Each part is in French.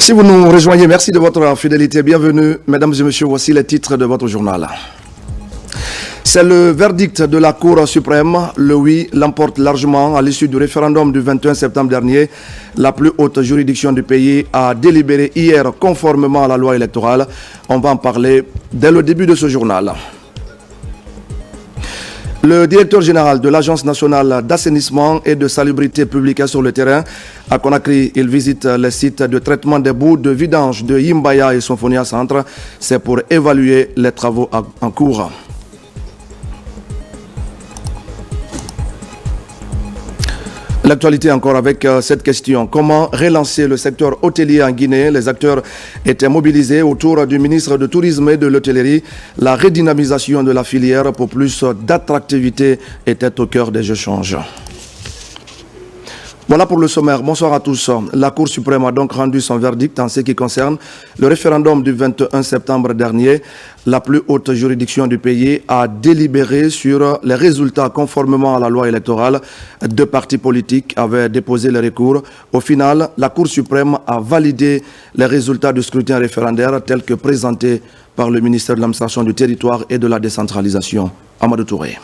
Si vous nous rejoignez, merci de votre fidélité. Bienvenue, mesdames et messieurs, voici les titres de votre journal. C'est le verdict de la Cour suprême. Le oui l'emporte largement à l'issue du référendum du 21 septembre dernier. La plus haute juridiction du pays a délibéré hier conformément à la loi électorale. On va en parler dès le début de ce journal. Le directeur général de l'Agence nationale d'assainissement et de salubrité publique est sur le terrain. À Conakry, il visite les sites de traitement des boues de vidange de Yimbaya et Symphonia Centre. C'est pour évaluer les travaux en cours. L'actualité encore avec cette question. Comment relancer le secteur hôtelier en Guinée? Les acteurs étaient mobilisés autour du ministre du Tourisme et de l'Hôtellerie. La redynamisation de la filière pour plus d'attractivité était au cœur des échanges. Voilà pour le sommaire. Bonsoir à tous. La Cour suprême a donc rendu son verdict en ce qui concerne le référendum du 21 septembre dernier. La plus haute juridiction du pays a délibéré sur les résultats conformément à la loi électorale. Deux partis politiques avaient déposé les recours. Au final, la Cour suprême a validé les résultats du scrutin référendaire tels que présentés par le ministère de l'Administration du Territoire et de la Décentralisation. Amadou Touré.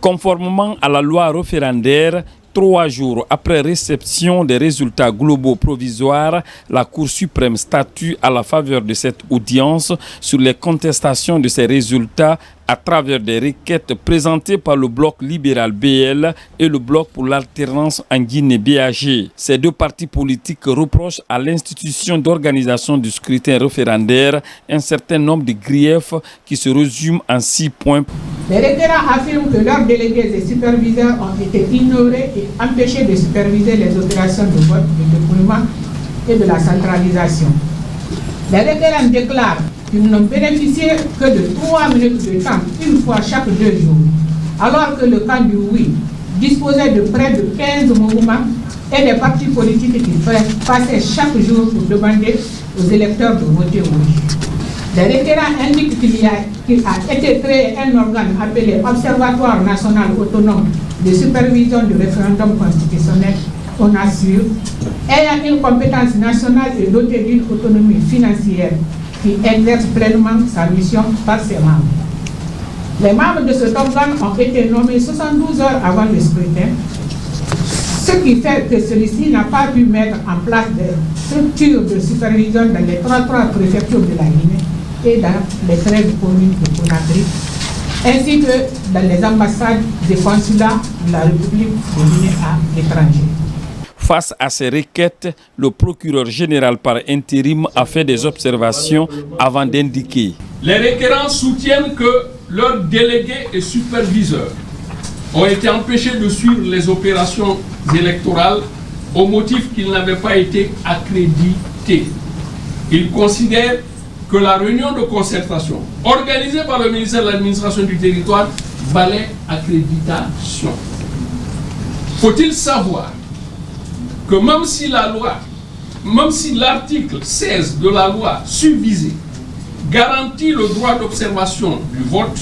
Conformément à la loi référendaire, 3 jours après réception des résultats globaux provisoires, la Cour suprême statue à la faveur de cette audience sur les contestations de ces résultats à travers des requêtes présentées par le bloc libéral BL et le bloc pour l'alternance en Guinée BAG. Ces deux partis politiques reprochent à l'institution d'organisation du scrutin référendaire un certain nombre de griefs qui se résument en 6 points. Les requérants affirment que leurs délégués et superviseurs ont été ignorés et empêchés de superviser les opérations de vote, de dépouillement et de la centralisation. Les requérants déclarent qu'ils n'ont bénéficié que de 3 minutes de temps, une fois chaque 2 jours, alors que le camp du oui disposait de près de 15 mouvements et des partis politiques qui passaient chaque jour pour demander aux électeurs de voter oui. Les requérants indiquent qu'il a été créé un organe appelé Observatoire national autonome de supervision du référendum constitutionnel, ONASUR, ayant une compétence nationale et doté d'une autonomie financière qui exerce pleinement sa mission par ses membres. Les membres de cet organe ont été nommés 72 heures avant le scrutin, ce qui fait que celui-ci n'a pas pu mettre en place des structures de supervision dans les 33 préfectures de la Guinée et dans les 13 communes de Conakry, ainsi que dans les ambassades des consulats de la République de Guinée à l'étranger. Face à ces requêtes, le procureur général par intérim a fait des observations avant d'indiquer. Les requérants soutiennent que leurs délégués et superviseurs ont été empêchés de suivre les opérations électorales au motif qu'ils n'avaient pas été accrédités. Ils considèrent que la réunion de concertation organisée par le ministère de l'Administration du Territoire valait accréditation. Faut-il savoir que même si l'article 16 de la loi susvisée garantit le droit d'observation du vote,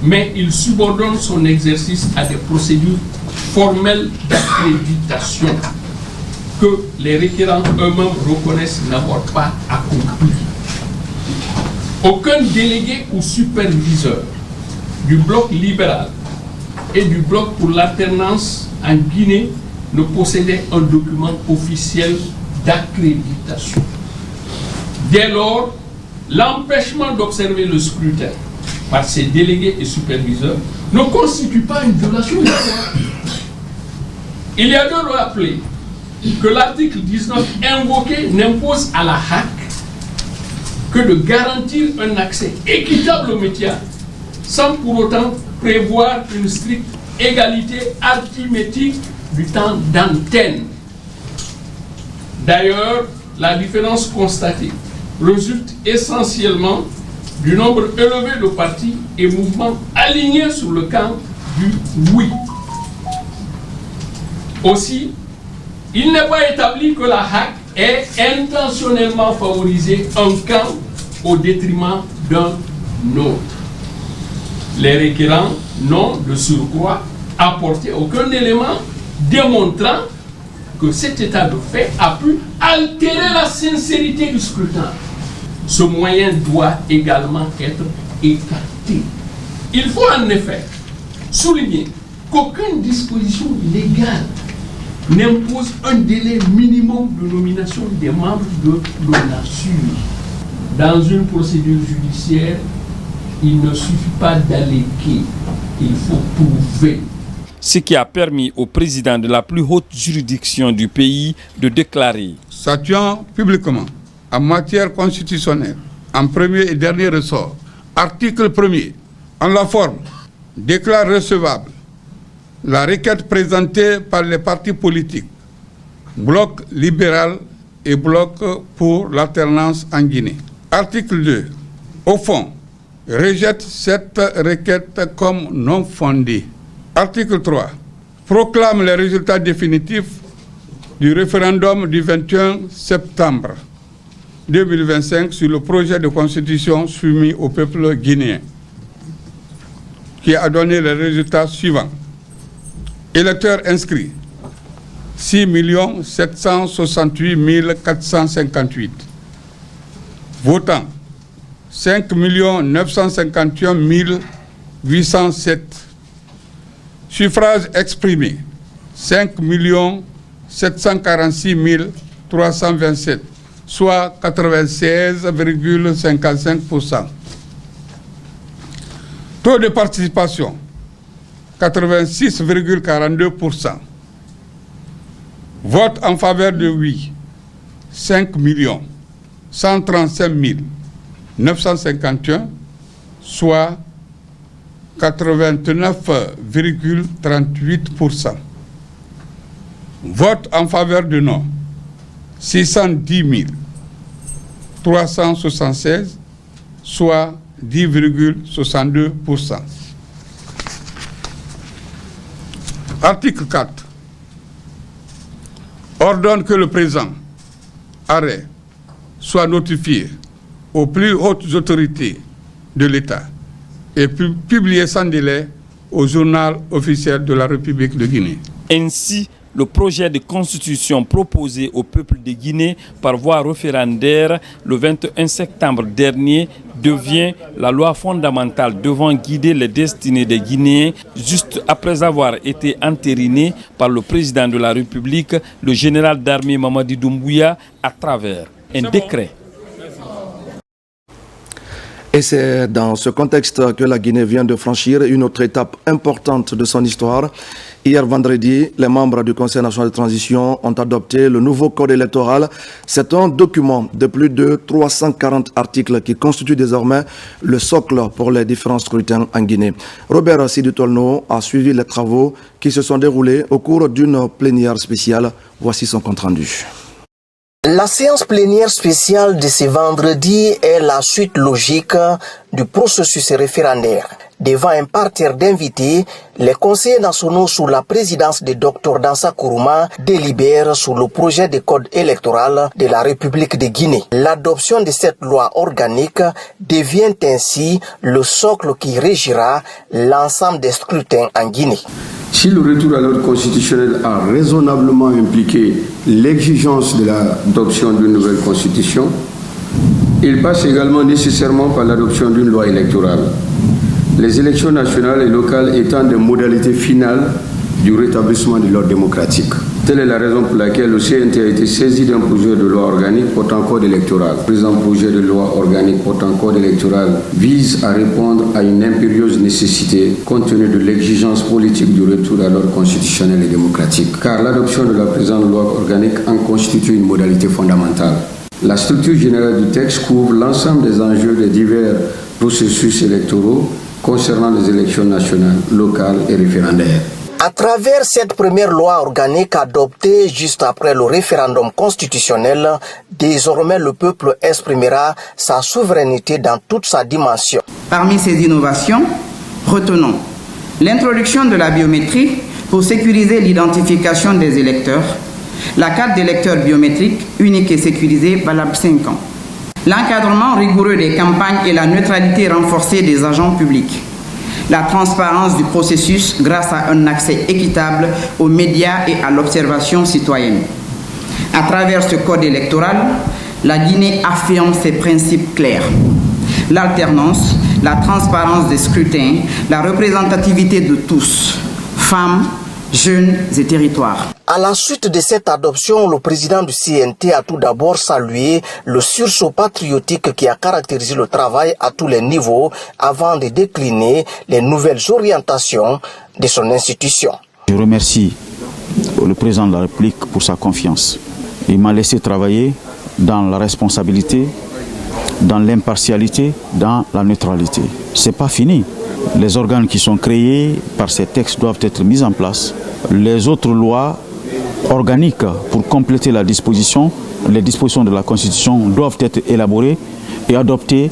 mais il subordonne son exercice à des procédures formelles d'accréditation que les requérants eux-mêmes reconnaissent n'avoir pas accompli. Aucun délégué ou superviseur du bloc libéral et du bloc pour l'alternance en Guinée ne possédait un document officiel d'accréditation. Dès lors, l'empêchement d'observer le scrutin par ces délégués et superviseurs ne constitue pas une violation de la loi. Il y a de rappeler que l'article 19 invoqué n'impose à la HAC que de garantir un accès équitable aux médias sans pour autant prévoir une stricte égalité arithmétique du temps d'antenne. D'ailleurs, la différence constatée résulte essentiellement du nombre élevé de partis et mouvements alignés sur le camp du oui. Aussi, il n'est pas établi que la HAC ait intentionnellement favorisé un camp au détriment d'un autre. Les requérants n'ont de surcroît apporté aucun élément démontrant que cet état de fait a pu altérer la sincérité du scrutin. Ce moyen doit également être écarté. Il faut en effet souligner qu'aucune disposition légale n'impose un délai minimum de nomination des membres de l'ONASUR. Dans une procédure judiciaire, il ne suffit pas d'alléguer, il faut prouver. Ce qui a permis au président de la plus haute juridiction du pays de déclarer: statuant publiquement en matière constitutionnelle, en premier et dernier ressort, article 1er, en la forme, déclare recevable la requête présentée par les partis politiques, Bloc libéral et Bloc pour l'alternance en Guinée. Article 2, au fond, rejette cette requête comme non fondée. Article 3, proclame les résultats définitifs du référendum du 21 septembre 2025 sur le projet de constitution soumis au peuple guinéen, qui a donné les résultats suivants. Électeurs inscrits, 6 768 458. Votants, 5 951 807. Suffrages exprimés, 5 746 327, soit 96,55%. Taux de participation, 86,42%. Vote en faveur de oui, 5 135 951, soit 89,38%. Vote en faveur de non, 610 376, soit 10,62%. Article 4. Ordonne que le présent arrêt soit notifié aux plus hautes autorités de l'État et publié sans délai au journal officiel de la République de Guinée. Ainsi, le projet de constitution proposé au peuple de Guinée par voie référendaire le 21 septembre dernier devient la loi fondamentale devant guider les destinées des Guinéens juste après avoir été entériné par le président de la République, le général d'armée Mamadi Doumbouya, à travers un décret. Et c'est dans ce contexte que la Guinée vient de franchir une autre étape importante de son histoire. Hier vendredi, les membres du Conseil national de transition ont adopté le nouveau code électoral. C'est un document de plus de 340 articles qui constitue désormais le socle pour les différents scrutins en Guinée. Robert Sidutolno a suivi les travaux qui se sont déroulés au cours d'une plénière spéciale. Voici son compte-rendu. La séance plénière spéciale de ce vendredi est la suite logique du processus référendaire. Devant un parterre d'invités, les conseillers nationaux sous la présidence de Dr Dansa Kourouma délibèrent sur le projet de code électoral de la République de Guinée. L'adoption de cette loi organique devient ainsi le socle qui régira l'ensemble des scrutins en Guinée. Si le retour à l'ordre constitutionnel a raisonnablement impliqué l'exigence de l'adoption d'une nouvelle constitution, il passe également nécessairement par l'adoption d'une loi électorale. Les élections nationales et locales étant des modalités finales du rétablissement de l'ordre démocratique. Telle est la raison pour laquelle le CNT a été saisi d'un projet de loi organique portant code électoral. Le présent projet de loi organique portant code électoral vise à répondre à une impérieuse nécessité compte tenu de l'exigence politique du retour à l'ordre constitutionnel et démocratique. Car l'adoption de la présente loi organique en constitue une modalité fondamentale. La structure générale du texte couvre l'ensemble des enjeux des divers processus électoraux concernant les élections nationales, locales et référendaires. À travers cette première loi organique adoptée juste après le référendum constitutionnel, désormais le peuple exprimera sa souveraineté dans toute sa dimension. Parmi ces innovations, retenons l'introduction de la biométrie pour sécuriser l'identification des électeurs, la carte d'électeur biométrique unique et sécurisée valable 5 ans, l'encadrement rigoureux des campagnes et la neutralité renforcée des agents publics, la transparence du processus grâce à un accès équitable aux médias et à l'observation citoyenne. À travers ce code électoral, la Guinée affirme ses principes clairs. L'alternance, la transparence des scrutins, la représentativité de tous, femmes, jeunes et territoires. À la suite de cette adoption, le président du CNT a tout d'abord salué le sursaut patriotique qui a caractérisé le travail à tous les niveaux avant de décliner les nouvelles orientations de son institution. Je remercie le président de la République pour sa confiance. Il m'a laissé travailler dans la responsabilité, dans l'impartialité, dans la neutralité. Ce n'est pas fini. Les organes qui sont créés par ces textes doivent être mis en place. Les autres lois organiques pour compléter les dispositions de la Constitution doivent être élaborées et adoptées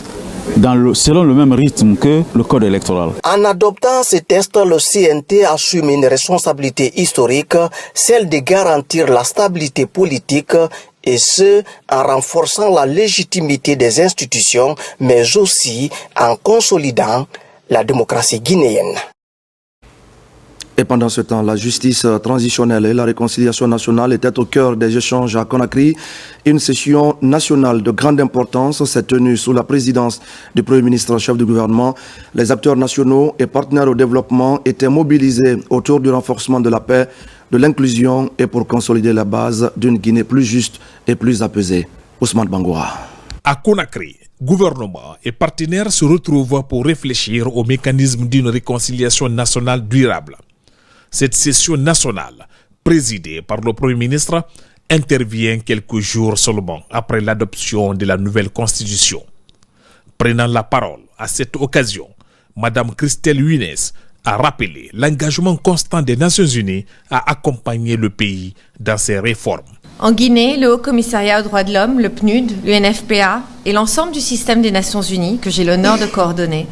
selon le même rythme que le code électoral. En adoptant ces tests, le CNT assume une responsabilité historique, celle de garantir la stabilité politique, et ce, en renforçant la légitimité des institutions, mais aussi en consolidant la démocratie guinéenne. Et pendant ce temps, la justice transitionnelle et la réconciliation nationale étaient au cœur des échanges à Conakry. Une session nationale de grande importance s'est tenue sous la présidence du Premier ministre, chef du gouvernement. Les acteurs nationaux et partenaires au développement étaient mobilisés autour du renforcement de la paix, de l'inclusion et pour consolider la base d'une Guinée plus juste et plus apaisée. Ousmane Bangoura. À Conakry, gouvernement et partenaires se retrouvent pour réfléchir au mécanisme d'une réconciliation nationale durable. Cette session nationale, présidée par le Premier ministre, intervient quelques jours seulement après l'adoption de la nouvelle constitution. Prenant la parole à cette occasion, Mme Christelle Huines a rappelé l'engagement constant des Nations Unies à accompagner le pays dans ses réformes. En Guinée, le Haut Commissariat aux droits de l'homme, le PNUD, l'UNFPA et l'ensemble du système des Nations Unies, que j'ai l'honneur de coordonner,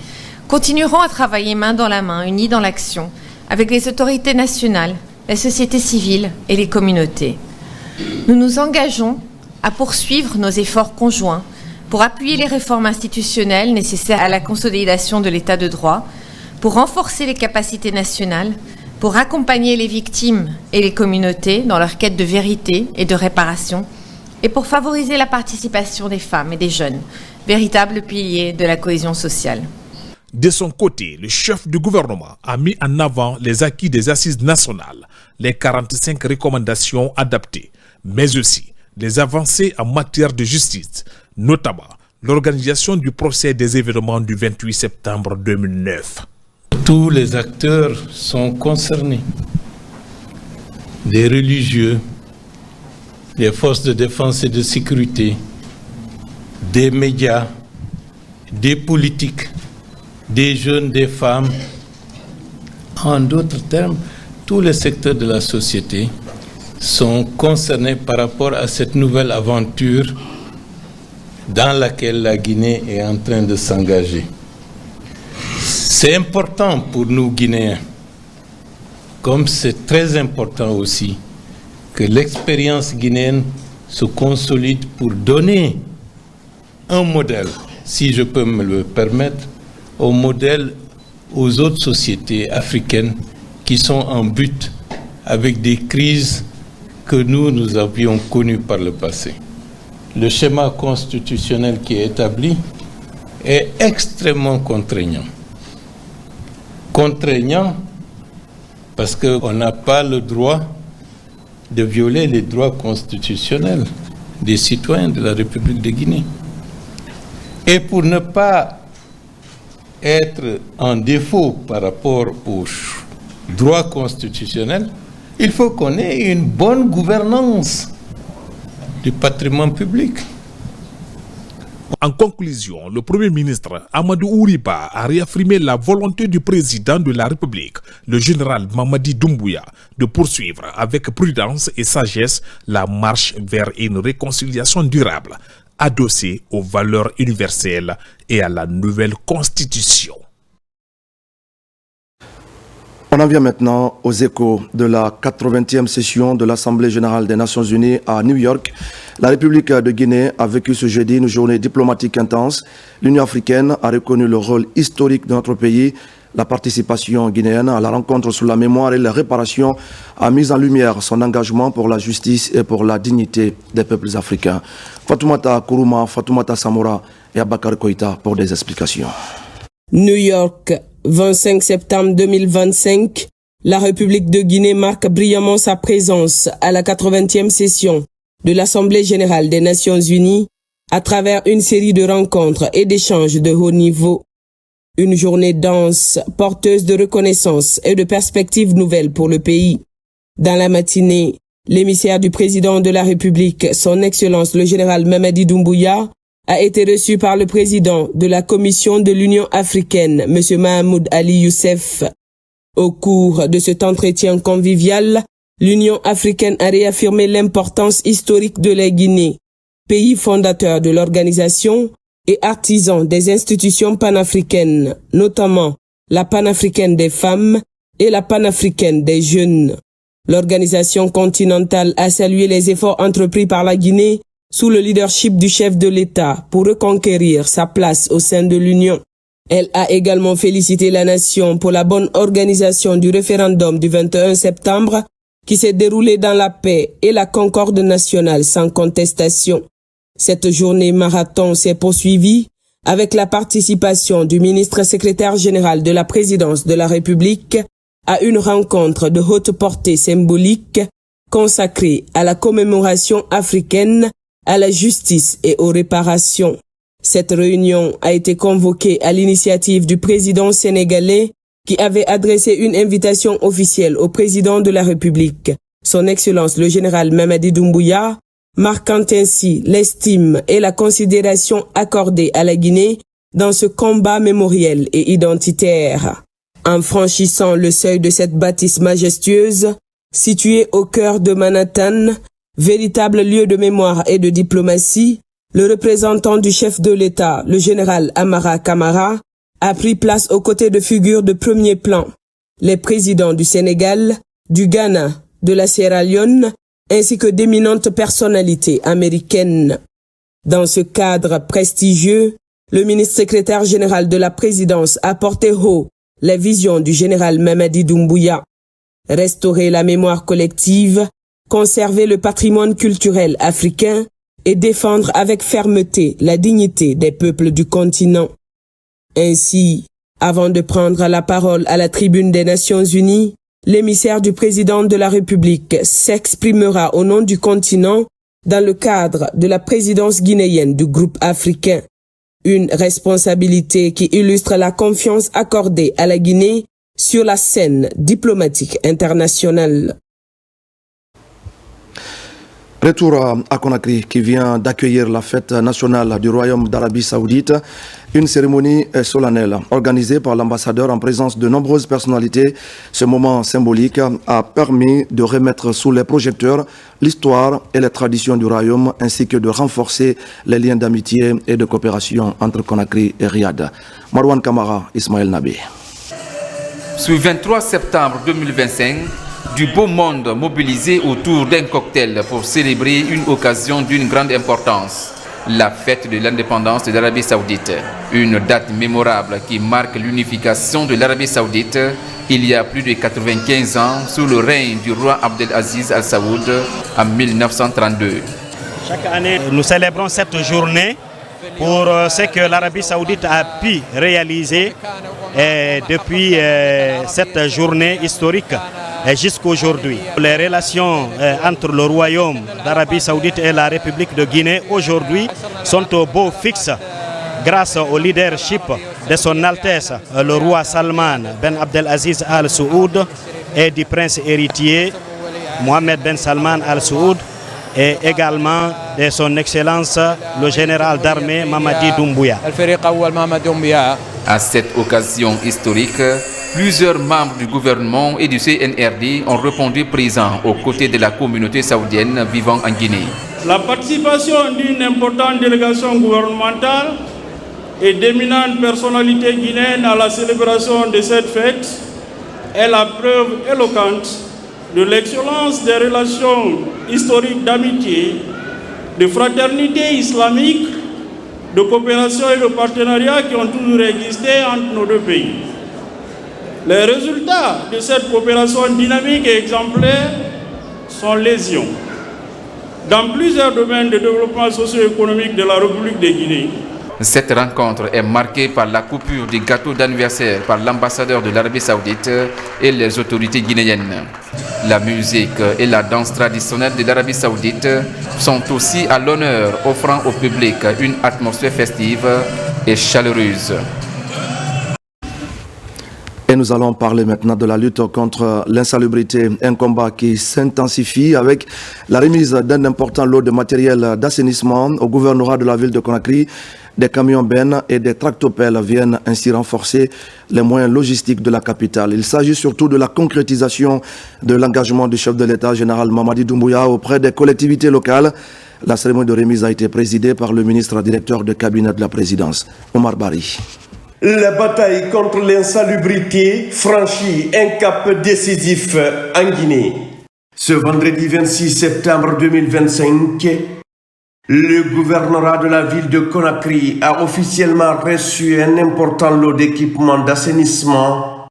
continueront à travailler main dans la main, unis dans l'action, avec les autorités nationales, la société civile et les communautés. Nous nous engageons à poursuivre nos efforts conjoints pour appuyer les réformes institutionnelles nécessaires à la consolidation de l'état de droit, pour renforcer les capacités nationales, pour accompagner les victimes et les communautés dans leur quête de vérité et de réparation, et pour favoriser la participation des femmes et des jeunes, véritables piliers de la cohésion sociale. De son côté, le chef du gouvernement a mis en avant les acquis des assises nationales, les 45 recommandations adaptées, mais aussi les avancées en matière de justice, notamment l'organisation du procès des événements du 28 septembre 2009. Tous les acteurs sont concernés, des religieux, des forces de défense et de sécurité, des médias, des politiques, des jeunes, des femmes, en d'autres termes, tous les secteurs de la société sont concernés par rapport à cette nouvelle aventure dans laquelle la Guinée est en train de s'engager. C'est important pour nous Guinéens, comme c'est très important aussi que l'expérience guinéenne se consolide pour donner un modèle, si je peux me le permettre, au modèle aux autres sociétés africaines qui sont en butte avec des crises que nous avions connues par le passé. Le schéma constitutionnel qui est établi est extrêmement contraignant. Contraignant parce qu'on n'a pas le droit de violer les droits constitutionnels des citoyens de la République de Guinée. Et pour ne pas être en défaut par rapport aux droits constitutionnels, il faut qu'on ait une bonne gouvernance du patrimoine public. En conclusion, le Premier ministre Amadou Ouriba a réaffirmé la volonté du président de la République, le général Mamadi Doumbouya, de poursuivre avec prudence et sagesse la marche vers une réconciliation durable, adossée aux valeurs universelles et à la nouvelle constitution. On en vient maintenant aux échos de la 80e session de l'Assemblée générale des Nations unies à New York. La République de Guinée a vécu ce jeudi une journée diplomatique intense. L'Union africaine a reconnu le rôle historique de notre pays La participation guinéenne à la rencontre sur la mémoire et la réparation a mis en lumière son engagement pour la justice et pour la dignité des peuples africains. Fatoumata Kourouma, Fatoumata Samora et Abakar Koïta pour des explications. New York, 25 septembre 2025, la République de Guinée marque brillamment sa présence à la 80e session de l'Assemblée générale des Nations unies à travers une série de rencontres et d'échanges de haut niveau. Une journée dense, porteuse de reconnaissance et de perspectives nouvelles pour le pays. Dans la matinée, l'émissaire du président de la République, son Excellence le général Mamadi Doumbouya, a été reçu par le président de la Commission de l'Union africaine, M. Mahamoud Ali Youssef. Au cours de cet entretien convivial, l'Union africaine a réaffirmé l'importance historique de la Guinée, pays fondateur de l'organisation et artisan des institutions panafricaines, notamment la panafricaine des femmes et la panafricaine des jeunes. L'organisation continentale a salué les efforts entrepris par la Guinée sous le leadership du chef de l'État pour reconquérir sa place au sein de l'Union. Elle a également félicité la nation pour la bonne organisation du référendum du 21 septembre qui s'est déroulé dans la paix et la concorde nationale sans contestation. Cette journée marathon s'est poursuivie avec la participation du ministre secrétaire général de la présidence de la République à une rencontre de haute portée symbolique consacrée à la commémoration africaine, à la justice et aux réparations. Cette réunion a été convoquée à l'initiative du président sénégalais qui avait adressé une invitation officielle au président de la République, son Excellence le général Mamadi Doumbouya, marquant ainsi l'estime et la considération accordée à la Guinée dans ce combat mémoriel et identitaire. En franchissant le seuil de cette bâtisse majestueuse, située au cœur de Manhattan, véritable lieu de mémoire et de diplomatie, le représentant du chef de l'État, le général Amara Camara, a pris place aux côtés de figures de premier plan, les présidents du Sénégal, du Ghana, de la Sierra Leone, ainsi que d'éminentes personnalités américaines. Dans ce cadre prestigieux, le ministre secrétaire général de la présidence a porté haut la vision du général Mamadi Doumbouya. Restaurer la mémoire collective, conserver le patrimoine culturel africain et défendre avec fermeté la dignité des peuples du continent. Ainsi, avant de prendre la parole à la tribune des Nations Unies, l'émissaire du président de la République s'exprimera au nom du continent dans le cadre de la présidence guinéenne du groupe africain. Une responsabilité qui illustre la confiance accordée à la Guinée sur la scène diplomatique internationale. Retour à Conakry qui vient d'accueillir la fête nationale du Royaume d'Arabie Saoudite, une cérémonie solennelle organisée par l'ambassadeur en présence de nombreuses personnalités. Ce moment symbolique a permis de remettre sous les projecteurs l'histoire et les traditions du Royaume ainsi que de renforcer les liens d'amitié et de coopération entre Conakry et Riyad. Marwan Kamara, Ismaël Nabi. Ce 23 septembre 2025, du beau monde mobilisé autour d'un cocktail pour célébrer une occasion d'une grande importance, la fête de l'indépendance de l'Arabie Saoudite. Une date mémorable qui marque l'unification de l'Arabie Saoudite il y a plus de 95 ans sous le règne du roi Abdelaziz Al Saoud en 1932. Chaque année, nous célébrons cette journée pour ce que l'Arabie Saoudite a pu réaliser depuis cette journée historique jusqu'à aujourd'hui. Les relations entre le Royaume d'Arabie Saoudite et la République de Guinée aujourd'hui sont au beau fixe grâce au leadership de son Altesse le roi Salman Ben Abdelaziz Al Saoud et du prince héritier Mohamed Ben Salman Al Saoud et également de son Excellence le général d'armée Mamadi Doumbouya. À cette occasion historique, plusieurs membres du gouvernement et du CNRD ont répondu présents aux côtés de la communauté saoudienne vivant en Guinée. La participation d'une importante délégation gouvernementale et d'éminentes personnalités guinéennes à la célébration de cette fête est la preuve éloquente de l'excellence des relations historiques d'amitié, de fraternité islamique, de coopération et de partenariat qui ont toujours existé entre nos deux pays. Les résultats de cette coopération dynamique et exemplaire sont légion. Dans plusieurs domaines de développement socio-économique de la République de Guinée. Cette rencontre est marquée par la coupure du gâteau d'anniversaire par l'ambassadeur de l'Arabie Saoudite et les autorités guinéennes. La musique et la danse traditionnelle de l'Arabie Saoudite sont aussi à l'honneur, offrant au public une atmosphère festive et chaleureuse. Et nous allons parler maintenant de la lutte contre l'insalubrité, un combat qui s'intensifie avec la remise d'un important lot de matériel d'assainissement au gouvernorat de la ville de Conakry. Des camions bennes et des tractopelles viennent ainsi renforcer les moyens logistiques de la capitale. Il s'agit surtout de la concrétisation de l'engagement du chef de l'État, général Mamadi Doumbouya, auprès des collectivités locales. La cérémonie de remise a été présidée par le ministre directeur de cabinet de la présidence, Omar Bari. La bataille contre l'insalubrité franchit un cap décisif en Guinée. Ce vendredi 26 septembre 2025, le gouvernorat de la ville de Conakry a officiellement reçu un important lot d'équipements d'assainissement,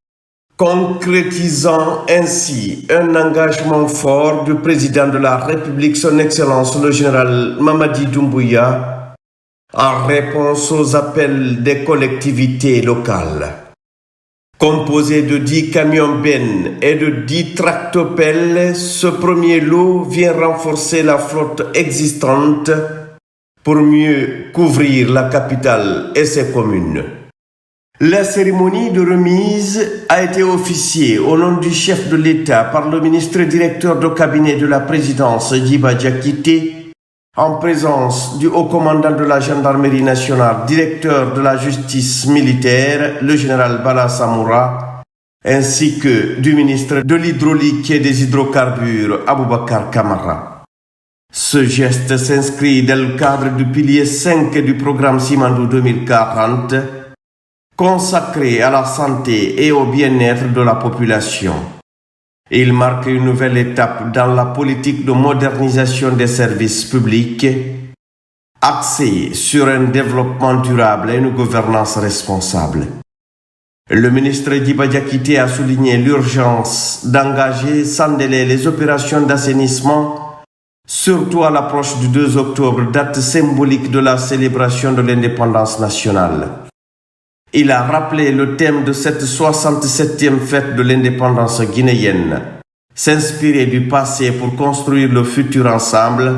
concrétisant ainsi un engagement fort du président de la République, son Excellence le général Mamadi Doumbouya, en réponse aux appels des collectivités locales. Composé de 10 camions bennes et de 10 tractopelles, ce premier lot vient renforcer la flotte existante pour mieux couvrir la capitale et ses communes. La cérémonie de remise a été officiée au nom du chef de l'État par le ministre directeur de cabinet de la présidence, Djiba Diakité, en présence du haut commandant de la gendarmerie nationale, directeur de la justice militaire, le général Bala Samoura, ainsi que du ministre de l'hydraulique et des hydrocarbures, Aboubakar Kamara. Ce geste s'inscrit dans le cadre du pilier 5 du programme Simandou 2040, consacré à la santé et au bien-être de la population. Il marque une nouvelle étape dans la politique de modernisation des services publics, axée sur un développement durable et une gouvernance responsable. Le ministre Djiba Diakité a souligné l'urgence d'engager sans délai les opérations d'assainissement, surtout à l'approche du 2 octobre, date symbolique de la célébration de l'indépendance nationale. Il a rappelé le thème de cette 67e fête de l'indépendance guinéenne, s'inspirer du passé pour construire le futur ensemble,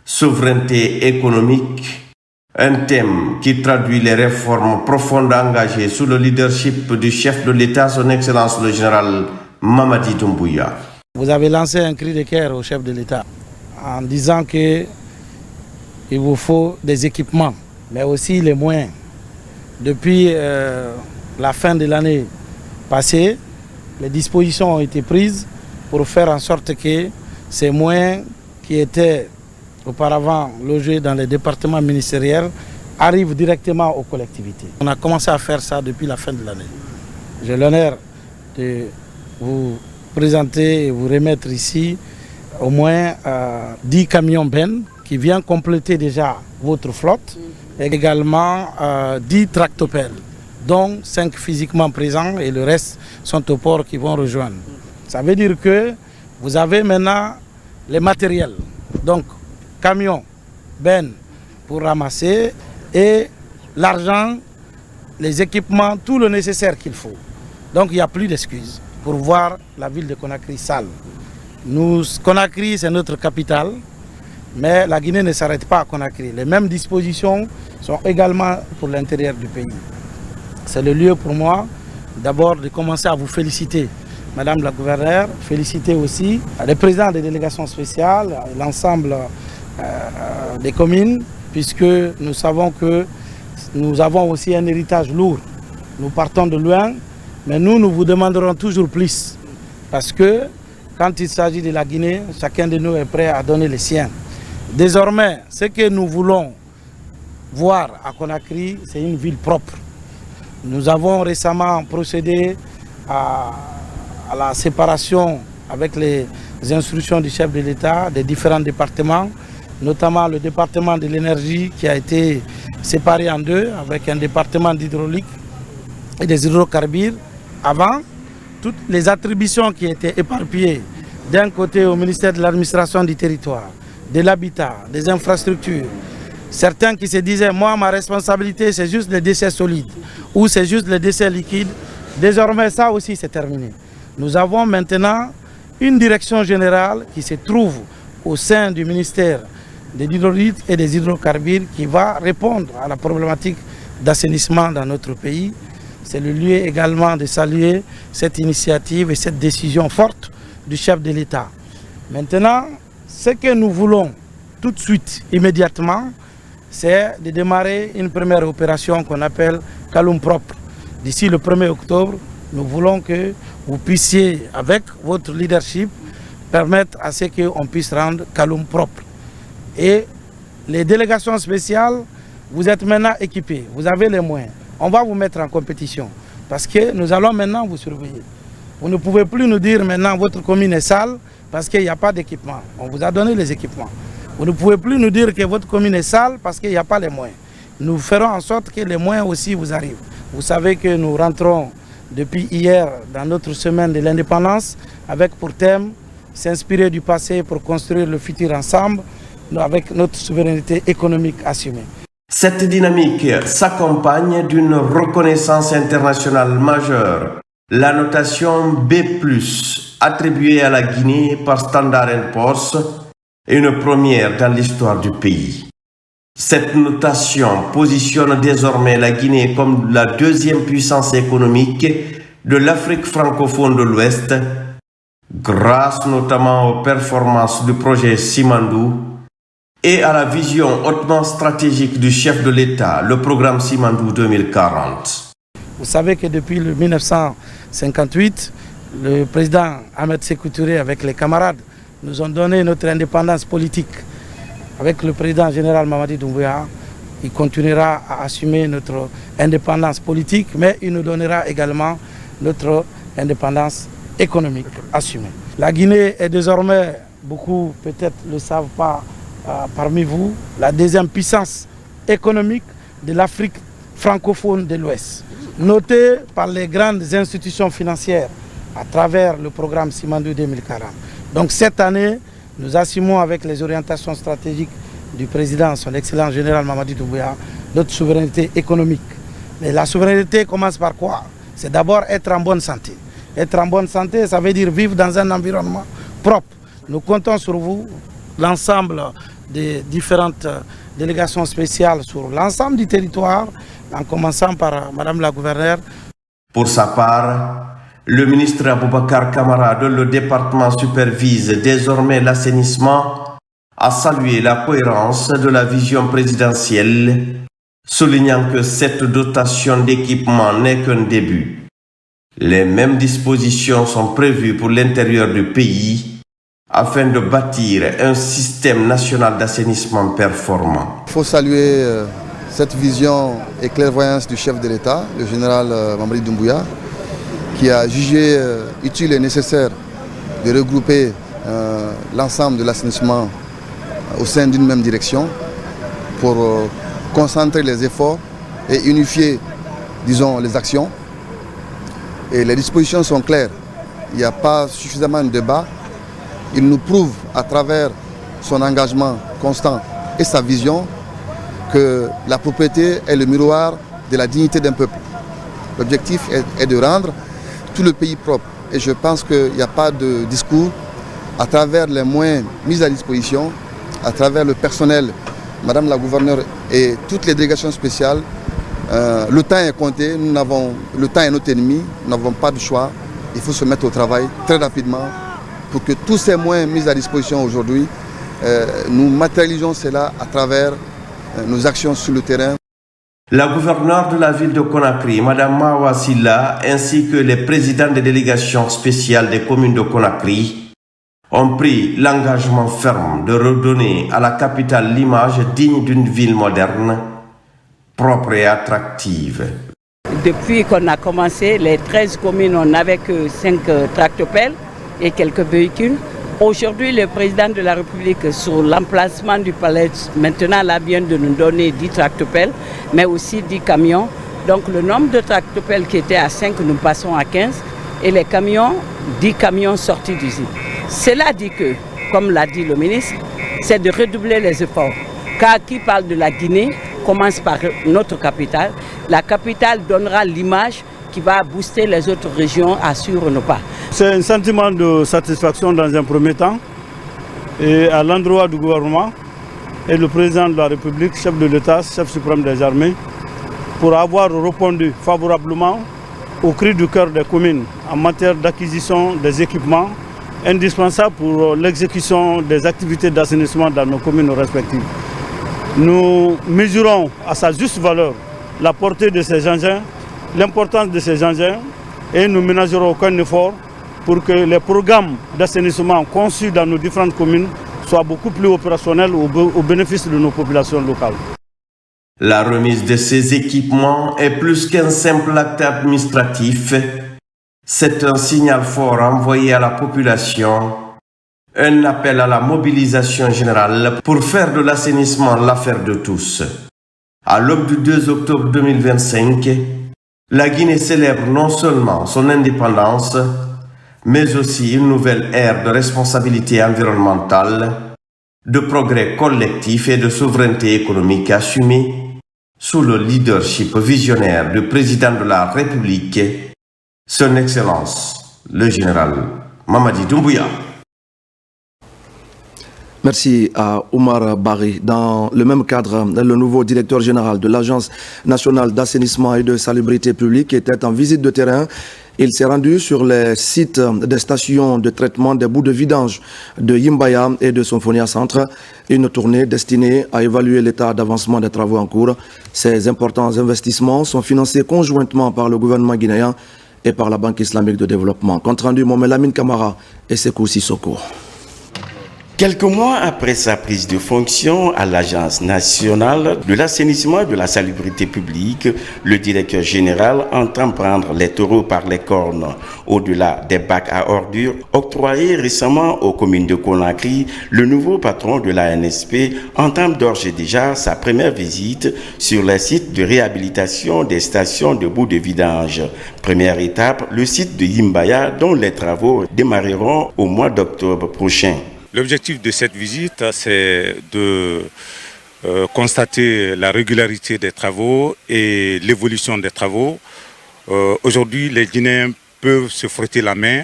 souveraineté économique, un thème qui traduit les réformes profondes engagées sous le leadership du chef de l'État, son Excellence le général Mamadi Doumbouya. Vous avez lancé un cri de cœur au chef de l'État en disant qu'il vous faut des équipements, mais aussi les moyens. Depuis la fin de l'année passée, les dispositions ont été prises pour faire en sorte que ces moyens qui étaient auparavant logés dans les départements ministériels arrivent directement aux collectivités. On a commencé à faire ça depuis la fin de l'année. J'ai l'honneur de vous présenter et vous remettre ici au moins 10 camions bennes qui viennent compléter déjà votre flotte. Et également 10 tractopelles, dont 5 physiquement présents et le reste sont au port qui vont rejoindre. Ça veut dire que vous avez maintenant les matériels, donc camions, bennes pour ramasser et l'argent, les équipements, tout le nécessaire qu'il faut. Donc il n'y a plus d'excuses pour voir la ville de Conakry sale. Conakry, c'est notre capitale. Mais la Guinée ne s'arrête pas à Conakry. Les mêmes dispositions sont également pour l'intérieur du pays. C'est le lieu pour moi d'abord de commencer à vous féliciter, Madame la gouverneure, féliciter aussi les présidents des délégations spéciales, l'ensemble des communes, puisque nous savons que nous avons aussi un héritage lourd. Nous partons de loin, mais nous vous demanderons toujours plus. Parce que quand il s'agit de la Guinée, chacun de nous est prêt à donner les siens. Désormais, ce que nous voulons voir à Conakry, c'est une ville propre. Nous avons récemment procédé à la séparation avec les instructions du chef de l'État des différents départements, notamment le département de l'énergie qui a été séparé en deux avec un département d'hydraulique et des hydrocarbures avant toutes les attributions qui étaient éparpillées d'un côté au ministère de l'administration du territoire, de l'habitat, des infrastructures. Certains qui se disaient, moi ma responsabilité c'est juste les déchets solides ou c'est juste les déchets liquides. Désormais ça aussi c'est terminé. Nous avons maintenant une direction générale qui se trouve au sein du ministère des hydrauliques et des hydrocarbures qui va répondre à la problématique d'assainissement dans notre pays. C'est le lieu également de saluer cette initiative et cette décision forte du chef de l'État. Maintenant, ce que nous voulons tout de suite, immédiatement, c'est de démarrer une première opération qu'on appelle Kaloum propre. D'ici le 1er octobre, nous voulons que vous puissiez, avec votre leadership, permettre à ce qu'on puisse rendre Kaloum propre. Et les délégations spéciales, vous êtes maintenant équipés, vous avez les moyens. On va vous mettre en compétition parce que nous allons maintenant vous surveiller. Vous ne pouvez plus nous dire maintenant votre commune est sale parce qu'il n'y a pas d'équipement. On vous a donné les équipements. Vous ne pouvez plus nous dire que votre commune est sale parce qu'il n'y a pas les moyens. Nous ferons en sorte que les moyens aussi vous arrivent. Vous savez que nous rentrons depuis hier dans notre semaine de l'indépendance avec pour thème s'inspirer du passé pour construire le futur ensemble avec notre souveraineté économique assumée. Cette dynamique s'accompagne d'une reconnaissance internationale majeure. La notation B+, attribuée à la Guinée par Standard & Poor's, est une première dans l'histoire du pays. Cette notation positionne désormais la Guinée comme la deuxième puissance économique de l'Afrique francophone de l'Ouest, grâce notamment aux performances du projet Simandou et à la vision hautement stratégique du chef de l'État, le programme Simandou 2040. Vous savez que depuis le 1958, le président Ahmed Sékou Touré avec les camarades nous ont donné notre indépendance politique. Avec le président général Mamadi Doumbouya, il continuera à assumer notre indépendance politique, mais il nous donnera également notre indépendance économique assumée. La Guinée est désormais, beaucoup peut-être ne le savent pas parmi vous, la deuxième puissance économique de l'Afrique francophone de l'Ouest. Notée par les grandes institutions financières à travers le programme Simandou 2040. Donc cette année, nous assumons avec les orientations stratégiques du président, son excellence général Mamadi Doumbouya, notre souveraineté économique. Mais la souveraineté commence par quoi? C'est d'abord être en bonne santé. Être en bonne santé, ça veut dire vivre dans un environnement propre. Nous comptons sur vous, l'ensemble des différentes délégations spéciales sur l'ensemble du territoire, en commençant par Madame la gouverneure. Pour sa part, le ministre Aboubakar Kamara, dont le département supervise désormais l'assainissement, a salué la cohérence de la vision présidentielle, soulignant que cette dotation d'équipement n'est qu'un début. Les mêmes dispositions sont prévues pour l'intérieur du pays afin de bâtir un système national d'assainissement performant. Il faut saluer cette vision et clairvoyance du chef de l'État, le général Mamadi Doumbouya, qui a jugé utile et nécessaire de regrouper l'ensemble de l'assainissement au sein d'une même direction pour concentrer les efforts et unifier, disons, les actions. Et les dispositions sont claires. Il n'y a pas suffisamment de débat. Il nous prouve à travers son engagement constant et sa vision que la propriété est le miroir de la dignité d'un peuple. L'objectif est de rendre tout le pays propre. Et je pense qu'il n'y a pas de discours. À travers les moyens mis à disposition, à travers le personnel, Madame la gouverneure et toutes les délégations spéciales, le temps est compté, le temps est notre ennemi, nous n'avons pas de choix. Il faut se mettre au travail très rapidement pour que tous ces moyens mis à disposition aujourd'hui, nous matérialisons cela à travers nos actions sur le terrain. La gouverneure de la ville de Conakry, Mme Mawa Silla, ainsi que les présidents des délégations spéciales des communes de Conakry, ont pris l'engagement ferme de redonner à la capitale l'image digne d'une ville moderne, propre et attractive. Depuis qu'on a commencé, les 13 communes, on n'avait que 5 tractopelles et quelques véhicules. Aujourd'hui, le président de la République, sur l'emplacement du palais, maintenant là, vient de nous donner 10 tractopelles, mais aussi 10 camions. Donc le nombre de tractopelles qui était à 5, nous passons à 15. et les camions, 10 camions sortis d'usine. Cela dit que, comme l'a dit le ministre, c'est de redoubler les efforts. Car qui parle de la Guinée commence par notre capitale. La capitale donnera l'image qui va booster les autres régions à suivre nos pas. C'est un sentiment de satisfaction dans un premier temps et à l'endroit du gouvernement et le président de la République, chef de l'État, chef suprême des armées, pour avoir répondu favorablement au cri du cœur des communes en matière d'acquisition des équipements indispensables pour l'exécution des activités d'assainissement dans nos communes respectives. Nous mesurons à sa juste valeur la portée de ces engins, l'importance de ces engins et nous ne ménagerons aucun effort pour que les programmes d'assainissement conçus dans nos différentes communes soient beaucoup plus opérationnels au bénéfice de nos populations locales. La remise de ces équipements est plus qu'un simple acte administratif. C'est un signal fort envoyé à la population, un appel à la mobilisation générale pour faire de l'assainissement l'affaire de tous. À l'aube du 2 octobre 2025, la Guinée célèbre non seulement son indépendance, mais aussi une nouvelle ère de responsabilité environnementale, de progrès collectif et de souveraineté économique assumée sous le leadership visionnaire du président de la République, Son Excellence, le général Mamadi Doumbouya. Merci à Oumar Barry. Dans le même cadre, le nouveau directeur général de l'Agence nationale d'assainissement et de salubrité publique était en visite de terrain. Il s'est rendu sur les sites des stations de traitement des boues de vidange de Yimbaya et de Sonfonia Centre. Une tournée destinée à évaluer l'état d'avancement des travaux en cours. Ces importants investissements sont financés conjointement par le gouvernement guinéen et par la Banque islamique de développement. Compte rendu Mohamed Lamine Kamara et Sekou Sissoko. Quelques mois après sa prise de fonction à l'Agence nationale de l'assainissement et de la salubrité publique, le directeur général entend prendre les taureaux par les cornes. Au-delà des bacs à ordures octroyés récemment aux communes de Conakry, le nouveau patron de la NSP entame d'ores et déjà sa première visite sur les sites de réhabilitation des stations de boues de vidange. Première étape, le site de Yimbaya dont les travaux démarreront au mois d'octobre prochain. L'objectif de cette visite, c'est de constater la régularité des travaux et l'évolution des travaux. Aujourd'hui, les Guinéens peuvent se frotter la main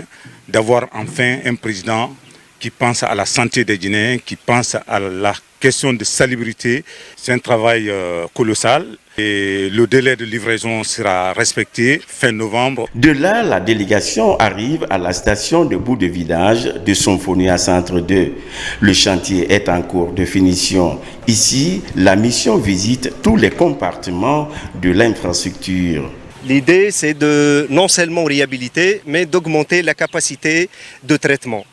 d'avoir enfin un président qui pense à la santé des Guinéens, qui pense à la question de salubrité. C'est un travail colossal et le délai de livraison sera respecté fin novembre. De là, la délégation arrive à la station de bout de vidange de Sonfonia Centre 2. Le chantier est en cours de finition. Ici, la mission visite tous les compartiments de l'infrastructure. L'idée, c'est de non seulement réhabiliter, mais d'augmenter la capacité de traitement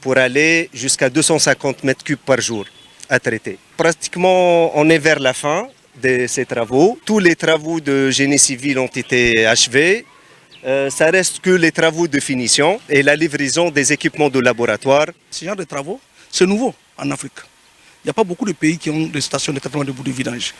pour aller jusqu'à 250 mètres cubes par jour à traiter. Pratiquement, on est vers la fin de ces travaux. Tous les travaux de génie civil ont été achevés. Ça reste que les travaux de finition et la livraison des équipements de laboratoire. Ce genre de travaux, c'est nouveau en Afrique. Il n'y a pas beaucoup de pays qui ont des stations de traitement de boues de vidange.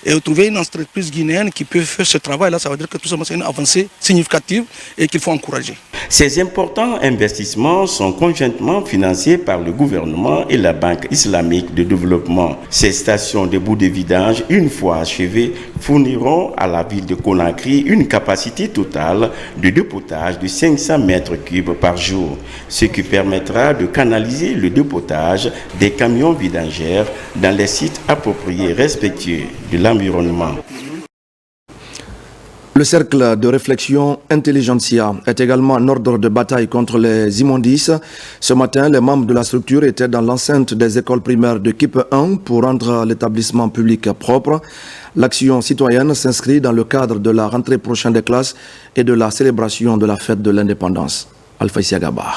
Et trouver une entreprise guinéenne qui peut faire ce travail-là, ça veut dire que tout simplement c'est une avancée significative et qu'il faut encourager. Ces importants investissements sont conjointement financés par le gouvernement et la Banque islamique de développement. Ces stations de boues de vidange, une fois achevées, fourniront à la ville de Conakry une capacité totale de dépotage de 500 mètres cubes par jour, ce qui permettra de canaliser le dépotage des camions vidangères dans les sites appropriés respectueux de l'environnement. Le cercle de réflexion Intelligentsia est également en ordre de bataille contre les immondices. Ce matin, les membres de la structure étaient dans l'enceinte des écoles primaires de Kipe 1 pour rendre l'établissement public propre. L'action citoyenne s'inscrit dans le cadre de la rentrée prochaine des classes et de la célébration de la fête de l'indépendance. Alpha Isiagaba.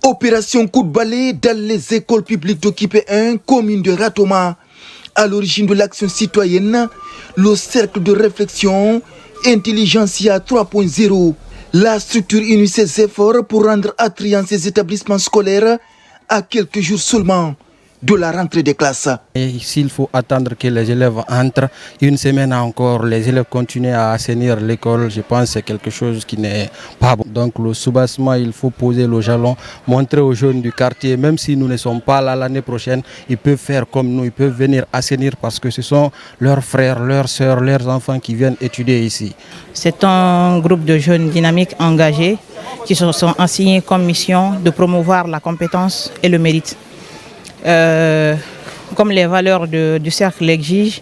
Opération coup de balai dans les écoles publiques de Kipe 1, commune de Ratoma. À l'origine de l'action citoyenne, le cercle de réflexion Intelligentsia 3.0, la structure unit ses efforts pour rendre attrayants ces établissements scolaires à quelques jours seulement de la rentrée des classes. Et s'il faut attendre que les élèves entrent, une semaine encore, les élèves continuent à assainir l'école, je pense que c'est quelque chose qui n'est pas bon. Donc le soubassement, il faut poser le jalon, montrer aux jeunes du quartier, même si nous ne sommes pas là l'année prochaine, ils peuvent faire comme nous, ils peuvent venir assainir parce que ce sont leurs frères, leurs sœurs, leurs enfants qui viennent étudier ici. C'est un groupe de jeunes dynamiques engagés qui se sont assignés comme mission de promouvoir la compétence et le mérite. Comme les valeurs du cercle l'exigent,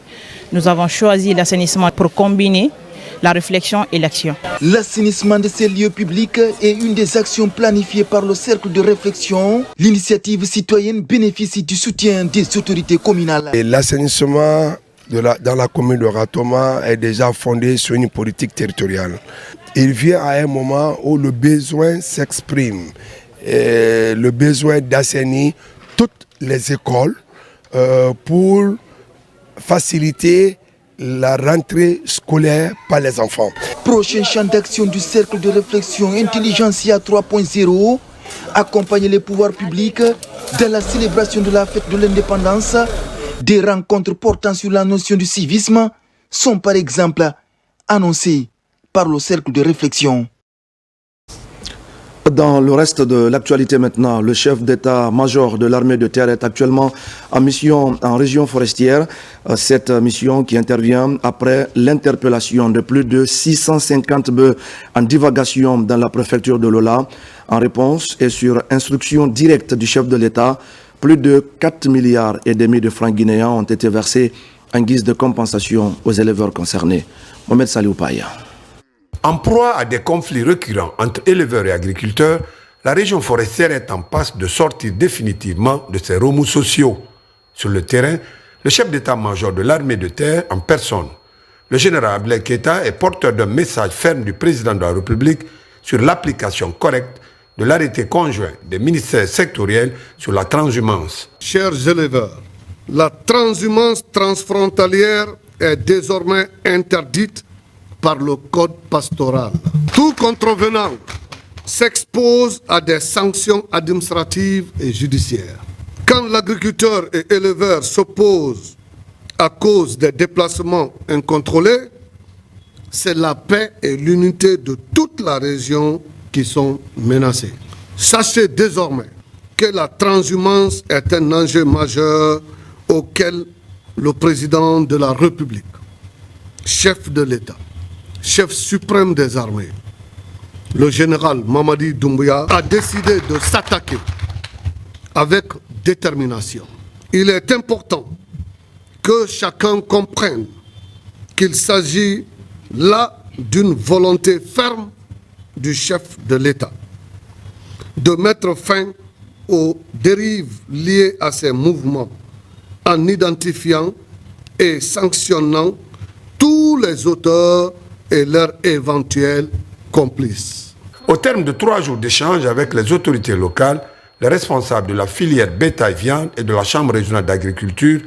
nous avons choisi l'assainissement pour combiner la réflexion et l'action. L'assainissement de ces lieux publics est une des actions planifiées par le cercle de réflexion. L'initiative citoyenne bénéficie du soutien des autorités communales. L'assainissement dans la commune de Ratoma est déjà fondé sur une politique territoriale. Il vient à un moment où le besoin s'exprime, le besoin d'assainir toutes les écoles pour faciliter la rentrée scolaire par les enfants. Prochain champ d'action du cercle de réflexion Intelligentsia 3.0, accompagner les pouvoirs publics dans la célébration de la fête de l'indépendance. Des rencontres portant sur la notion du civisme sont par exemple annoncées par le cercle de réflexion. Dans le reste de l'actualité maintenant, le chef d'état-major de l'armée de terre est actuellement en mission en région forestière. Cette mission qui intervient après l'interpellation de plus de 650 bœufs en divagation dans la préfecture de Lola. En réponse et sur instruction directe du chef de l'État, plus de 4,5 milliards de francs guinéens ont été versés en guise de compensation aux éleveurs concernés. Mohamed Saliou Paya. En proie à des conflits récurrents entre éleveurs et agriculteurs, la région forestière est en passe de sortir définitivement de ses remous sociaux. Sur le terrain, le chef d'état-major de l'armée de terre en personne, le général Abdoulaye Keïta, est porteur d'un message ferme du président de la République sur l'application correcte de l'arrêté conjoint des ministères sectoriels sur la transhumance. Chers éleveurs, la transhumance transfrontalière est désormais interdite par le code pastoral. Tout contrevenant s'expose à des sanctions administratives et judiciaires. Quand l'agriculteur et éleveur s'opposent à cause des déplacements incontrôlés, c'est la paix et l'unité de toute la région qui sont menacées. Sachez désormais que la transhumance est un enjeu majeur auquel le président de la République, chef de l'État, chef suprême des armées, le général Mamadi Doumbouya, a décidé de s'attaquer avec détermination. Il est important que chacun comprenne qu'il s'agit là d'une volonté ferme du chef de l'État de mettre fin aux dérives liées à ces mouvements en identifiant et sanctionnant tous les auteurs et leurs éventuels complices. Au terme de 3 jours d'échanges avec les autorités locales, les responsables de la filière bétail-viande et de la Chambre régionale d'agriculture,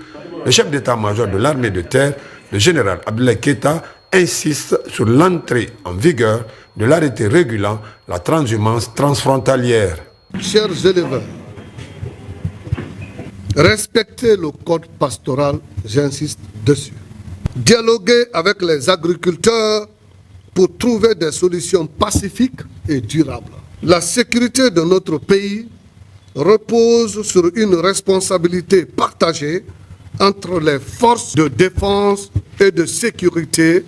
le chef d'état-major de l'armée de terre, le général Abdoulaye Keïta, insiste sur l'entrée en vigueur de l'arrêté régulant la transhumance transfrontalière. Chers éleveurs, respectez le code pastoral, j'insiste dessus. Dialoguer avec les agriculteurs pour trouver des solutions pacifiques et durables. La sécurité de notre pays repose sur une responsabilité partagée entre les forces de défense et de sécurité,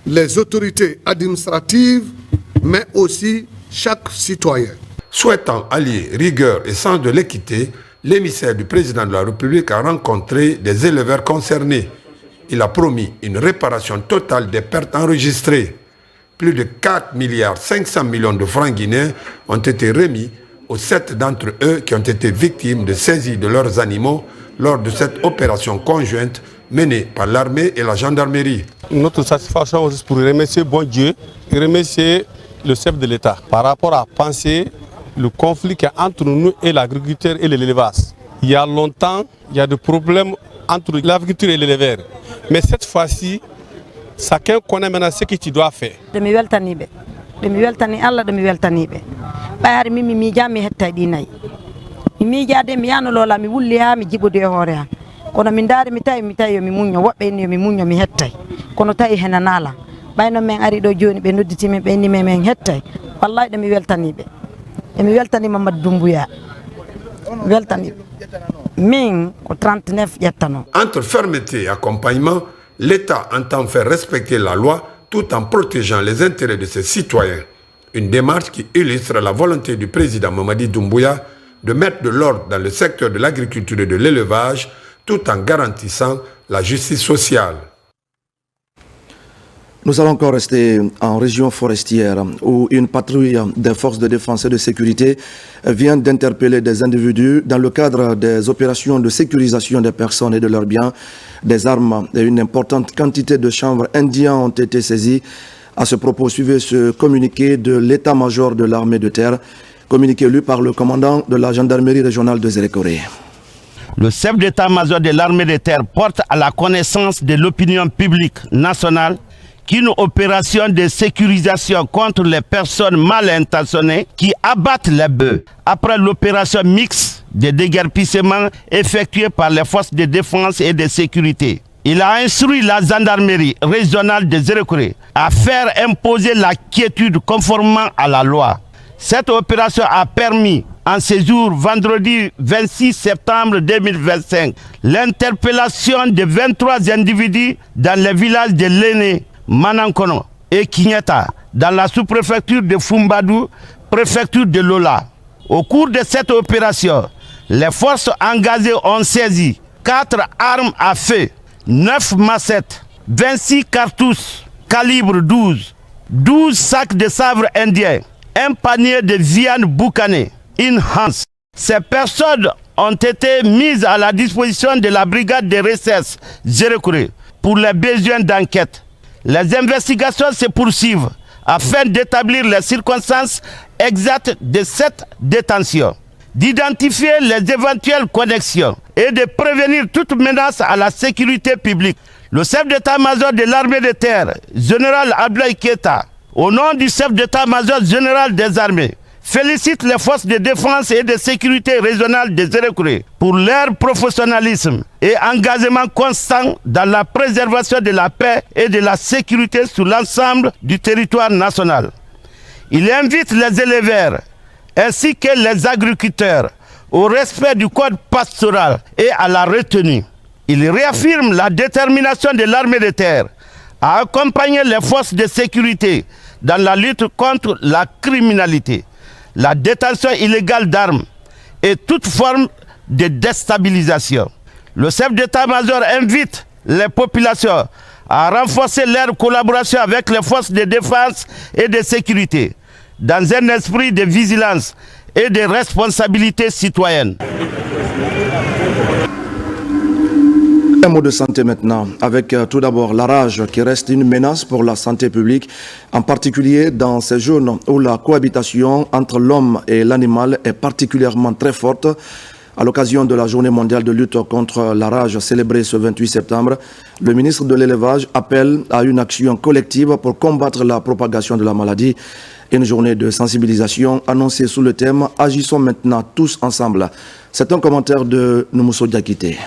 les autorités administratives, mais aussi chaque citoyen. Souhaitant allier rigueur et sens de l'équité, l'émissaire du président de la République a rencontré des éleveurs concernés. Il a promis une réparation totale des pertes enregistrées. Plus de 4,5 milliards de francs guinéens ont été remis aux 7 d'entre eux qui ont été victimes de saisie de leurs animaux lors de cette opération conjointe menée par l'armée et la gendarmerie. Notre satisfaction aussi pour remercier bon Dieu et remercier le chef de l'État par rapport à penser le conflit qu'il y a entre nous et l'agriculteur et l'élevage. Il y a longtemps, il y a des problèmes entre l'agriculture et l'éleveur. Mais cette fois-ci, chacun connaît maintenant ce que tu dois faire. Demi weltanibe, demi weltani Allah, demi weltanibe. Bayar mi jami hetta dinay. mi jaade mi yana lola mi wulliya mi jibude hoore ha kono min daade mi tawi mi munyo wobbe ni mi munyo mi hettay kono tawi henanala bayno men ari do joni be nodditi men be ni men hettay wallahi de mi weltanibe e mi weltani Mamadou Doumbouya weltani min ko 39 yettano. Entre fermeté et accompagnement, l'État entend faire respecter la loi tout en protégeant les intérêts de ses citoyens. Une démarche qui illustre la volonté du président Mamadi Doumbouya de mettre de l'ordre dans le secteur de l'agriculture et de l'élevage tout en garantissant la justice sociale. Nous allons encore rester en région forestière où une patrouille des forces de défense et de sécurité vient d'interpeller des individus dans le cadre des opérations de sécurisation des personnes et de leurs biens. Des armes et une importante quantité de chanvre indien ont été saisies. À ce propos, suivez ce communiqué de l'état-major de l'armée de terre, communiqué lu par le commandant de la gendarmerie régionale de Zérékoré. Le chef d'état-major de l'armée de terre porte à la connaissance de l'opinion publique nationale qu'une opération de sécurisation contre les personnes mal intentionnées qui abattent les bœufs après l'opération mixte de déguerpissement effectuée par les forces de défense et de sécurité. Il a instruit la gendarmerie régionale de Zérékoré à faire imposer la quiétude conformément à la loi. Cette opération a permis, en ce jour, vendredi 26 septembre 2025, l'interpellation de 23 individus dans les villages de Léné, Manankono et Kinyata, dans la sous-préfecture de Fumbadou, préfecture de Lola. Au cours de cette opération, les forces engagées ont saisi 4 armes à feu, 9 machettes, 26 cartouches calibre 12, 12 sacs de sabre indien, un panier de viande boucanée, une hanse. Ces personnes ont été mises à la disposition de la brigade de recherche Zérékoré pour les besoins d'enquête. Les investigations se poursuivent afin d'établir les circonstances exactes de cette détention, d'identifier les éventuelles connexions et de prévenir toute menace à la sécurité publique. Le chef d'état-major de l'armée de terre, général Abdoulaye Keita, au nom du chef d'état-major général des armées, félicite les forces de défense et de sécurité régionales de Zérékoré pour leur professionnalisme et engagement constant dans la préservation de la paix et de la sécurité sur l'ensemble du territoire national. Il invite les éleveurs ainsi que les agriculteurs au respect du code pastoral et à la retenue. Il réaffirme la détermination de l'armée de terre à accompagner les forces de sécurité dans la lutte contre la criminalité, la détention illégale d'armes et toute forme de déstabilisation. Le chef d'état-major invite les populations à renforcer leur collaboration avec les forces de défense et de sécurité dans un esprit de vigilance et de responsabilité citoyenne. Un mot de santé maintenant, avec tout d'abord la rage qui reste une menace pour la santé publique, en particulier dans ces zones où la cohabitation entre l'homme et l'animal est particulièrement très forte. À l'occasion de la journée mondiale de lutte contre la rage célébrée ce 28 septembre, le ministre de l'élevage appelle à une action collective pour combattre la propagation de la maladie. Une journée de sensibilisation annoncée sous le thème « Agissons maintenant tous ensemble ». C'est un commentaire de Noumousso Diakité.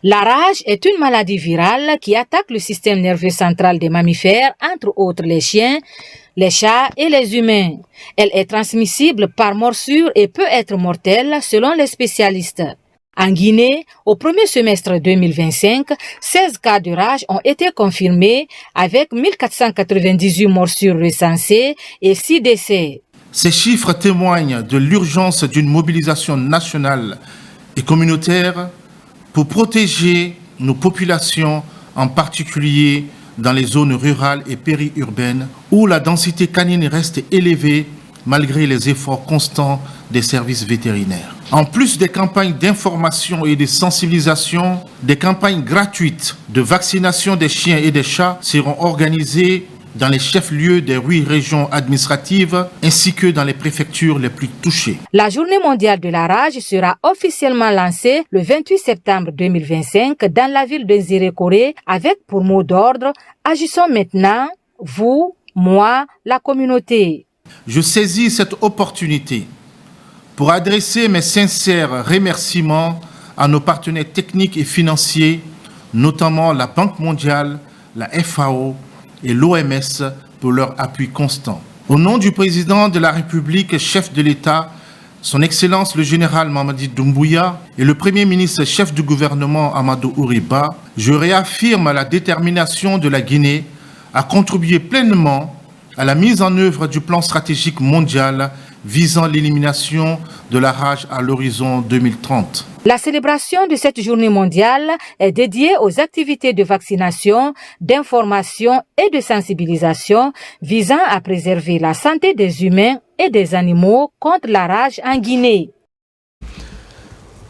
La rage est une maladie virale qui attaque le système nerveux central des mammifères, entre autres les chiens, les chats et les humains. Elle est transmissible par morsure et peut être mortelle selon les spécialistes. En Guinée, au premier semestre 2025, 16 cas de rage ont été confirmés avec 1498 morsures recensées et 6 décès. Ces chiffres témoignent de l'urgence d'une mobilisation nationale et communautaire pour protéger nos populations, en particulier dans les zones rurales et périurbaines, où la densité canine reste élevée malgré les efforts constants des services vétérinaires. En plus des campagnes d'information et de sensibilisation, des campagnes gratuites de vaccination des chiens et des chats seront organisées dans les chefs-lieux des 8 régions administratives ainsi que dans les préfectures les plus touchées. La journée mondiale de la rage sera officiellement lancée le 28 septembre 2025 dans la ville de Zérékoré avec pour mot d'ordre « Agissons maintenant, vous, moi, la communauté ». Je saisis cette opportunité pour pour adresser mes sincères remerciements à nos partenaires techniques et financiers, notamment la Banque mondiale, la FAO et l'OMS pour leur appui constant. Au nom du président de la République, chef de l'État, son Excellence le général Mamadi Doumbouya et le Premier ministre chef du gouvernement Amadou Ouriba, je réaffirme la détermination de la Guinée à contribuer pleinement à la mise en œuvre du plan stratégique mondial visant l'élimination de la rage à l'horizon 2030. La célébration de cette journée mondiale est dédiée aux activités de vaccination, d'information et de sensibilisation visant à préserver la santé des humains et des animaux contre la rage en Guinée.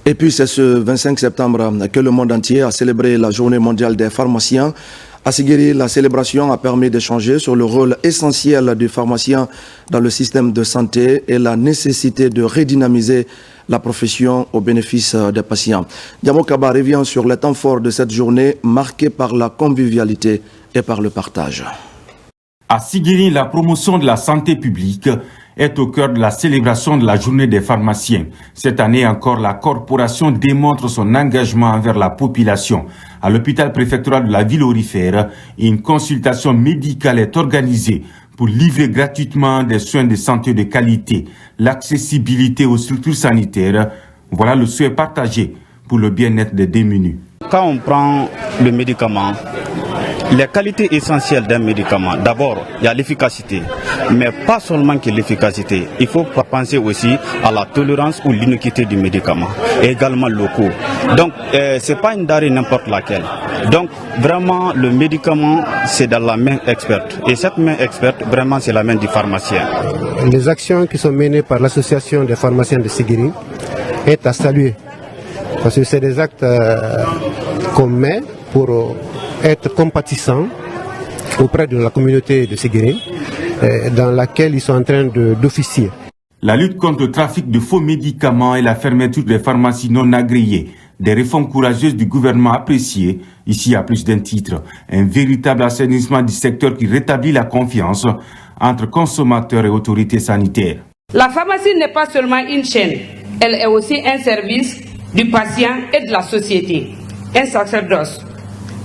Et puis c'est ce 25 septembre que le monde entier a célébré la journée mondiale des pharmaciens. À Sigiri, la célébration a permis d'échanger sur le rôle essentiel du pharmacien dans le système de santé et la nécessité de redynamiser la profession au bénéfice des patients. Diamo Kaba revient sur les temps forts de cette journée marquée par la convivialité et par le partage. À Sigiri, la promotion de la santé publique est au cœur de la célébration de la journée des pharmaciens. Cette année encore, la corporation démontre son engagement envers la population. À l'hôpital préfectoral de la ville aurifère, une consultation médicale est organisée pour livrer gratuitement des soins de santé de qualité. L'accessibilité aux structures sanitaires, voilà le souhait partagé pour le bien-être des démunis. Quand on prend le médicament, les qualités essentielles d'un médicament, d'abord, il y a l'efficacité, mais pas seulement que l'efficacité. Il faut penser aussi à la tolérance ou l'iniquité du médicament, et également le coût. Donc, ce n'est pas une denrée n'importe laquelle. Donc, vraiment, le médicament, c'est dans la main experte. Et cette main experte, vraiment, c'est la main du pharmacien. Les actions qui sont menées par l'association des pharmaciens de Sigiri est à saluer. Parce que c'est des actes qu'on met pour être compatissants auprès de la communauté de Sigiri, dans laquelle ils sont en train d'officier. La lutte contre le trafic de faux médicaments et la fermeture des pharmacies non agréées, des réformes courageuses du gouvernement appréciées, ici à plus d'un titre, un véritable assainissement du secteur qui rétablit la confiance entre consommateurs et autorités sanitaires. La pharmacie n'est pas seulement une chaîne, elle est aussi un service du patient et de la société, un sacerdoce.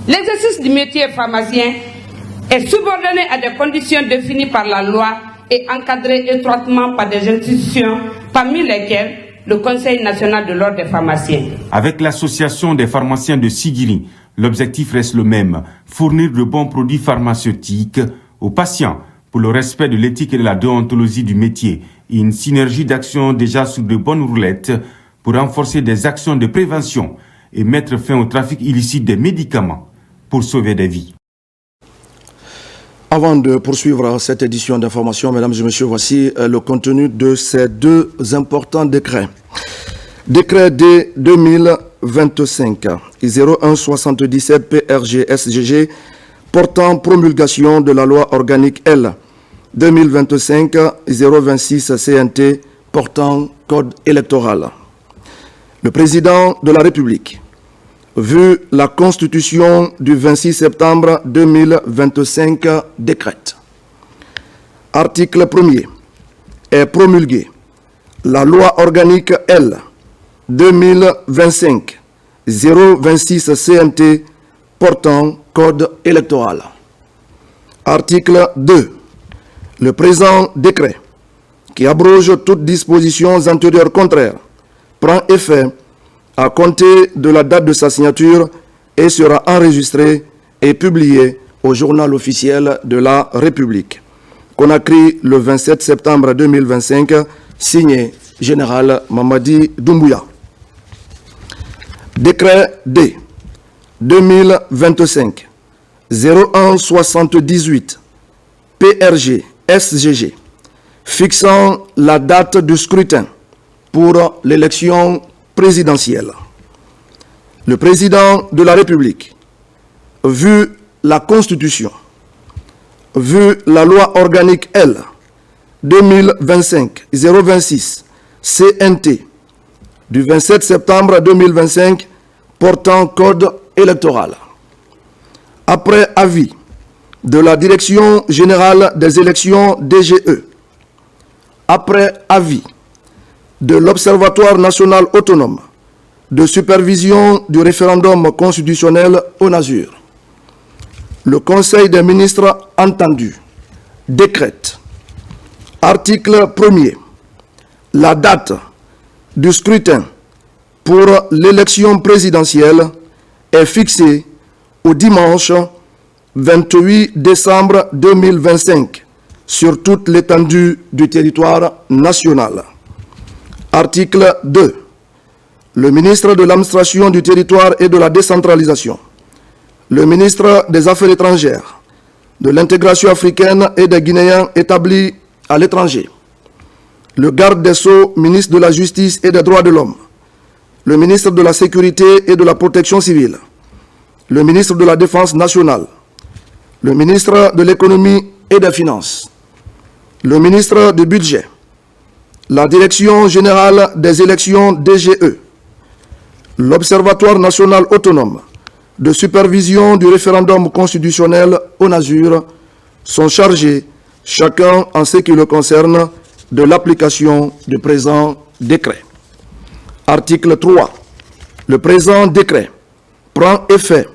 L'exercice du métier pharmacien est subordonné à des conditions définies par la loi et encadré étroitement par des institutions, parmi lesquelles le Conseil national de l'ordre des pharmaciens. Avec l'association des pharmaciens de Sigiri, l'objectif reste le même, fournir de bons produits pharmaceutiques aux patients pour le respect de l'éthique et de la déontologie du métier, et une synergie d'action déjà sur de bonnes roulettes pour renforcer des actions de prévention et mettre fin au trafic illicite des médicaments pour sauver des vies. Avant de poursuivre cette édition d'information, mesdames et messieurs, voici le contenu de ces deux importants décrets. Décret D 2025-0177 PRG-SGG portant promulgation de la loi organique L 2025-026 CNT portant code électoral. Le président de la République, vu la Constitution du 26 septembre 2025 décrète. Article 1er. Est promulguée la loi organique L 2025-026 CNT portant code électoral. Article 2. Le présent décret, qui abroge toutes dispositions antérieures contraires, prend effet à compter de la date de sa signature et sera enregistré et publié au journal officiel de la République. Conakry, le 27 septembre 2025, signé Général Mamadi Doumbouya. Décret D 2025-0178 PRG SGG fixant la date du scrutin pour l'élection présidentielle. Le président de la République, vu la Constitution, vu la loi organique L 2025-026 CNT du 27 septembre 2025 portant code électoral, après avis de la Direction générale des élections DGE, après avis de l'Observatoire national autonome de supervision du référendum constitutionnel ONASUR. Le Conseil des ministres entendu décrète, article 1er, la date du scrutin pour l'élection présidentielle est fixée au dimanche 28 décembre 2025 sur toute l'étendue du territoire national. Article 2. Le ministre de l'Administration du territoire et de la décentralisation, le ministre des Affaires étrangères, de l'intégration africaine et des Guinéens établis à l'étranger, le garde des Sceaux, ministre de la Justice et des Droits de l'Homme, le ministre de la Sécurité et de la Protection civile, le ministre de la Défense nationale, le ministre de l'Économie et des Finances, le ministre du Budget, la Direction générale des élections DGE, l'Observatoire national autonome de supervision du référendum constitutionnel ONASUR sont chargés, chacun en ce qui le concerne, de l'application du présent décret. Article 3. Le présent décret prend effet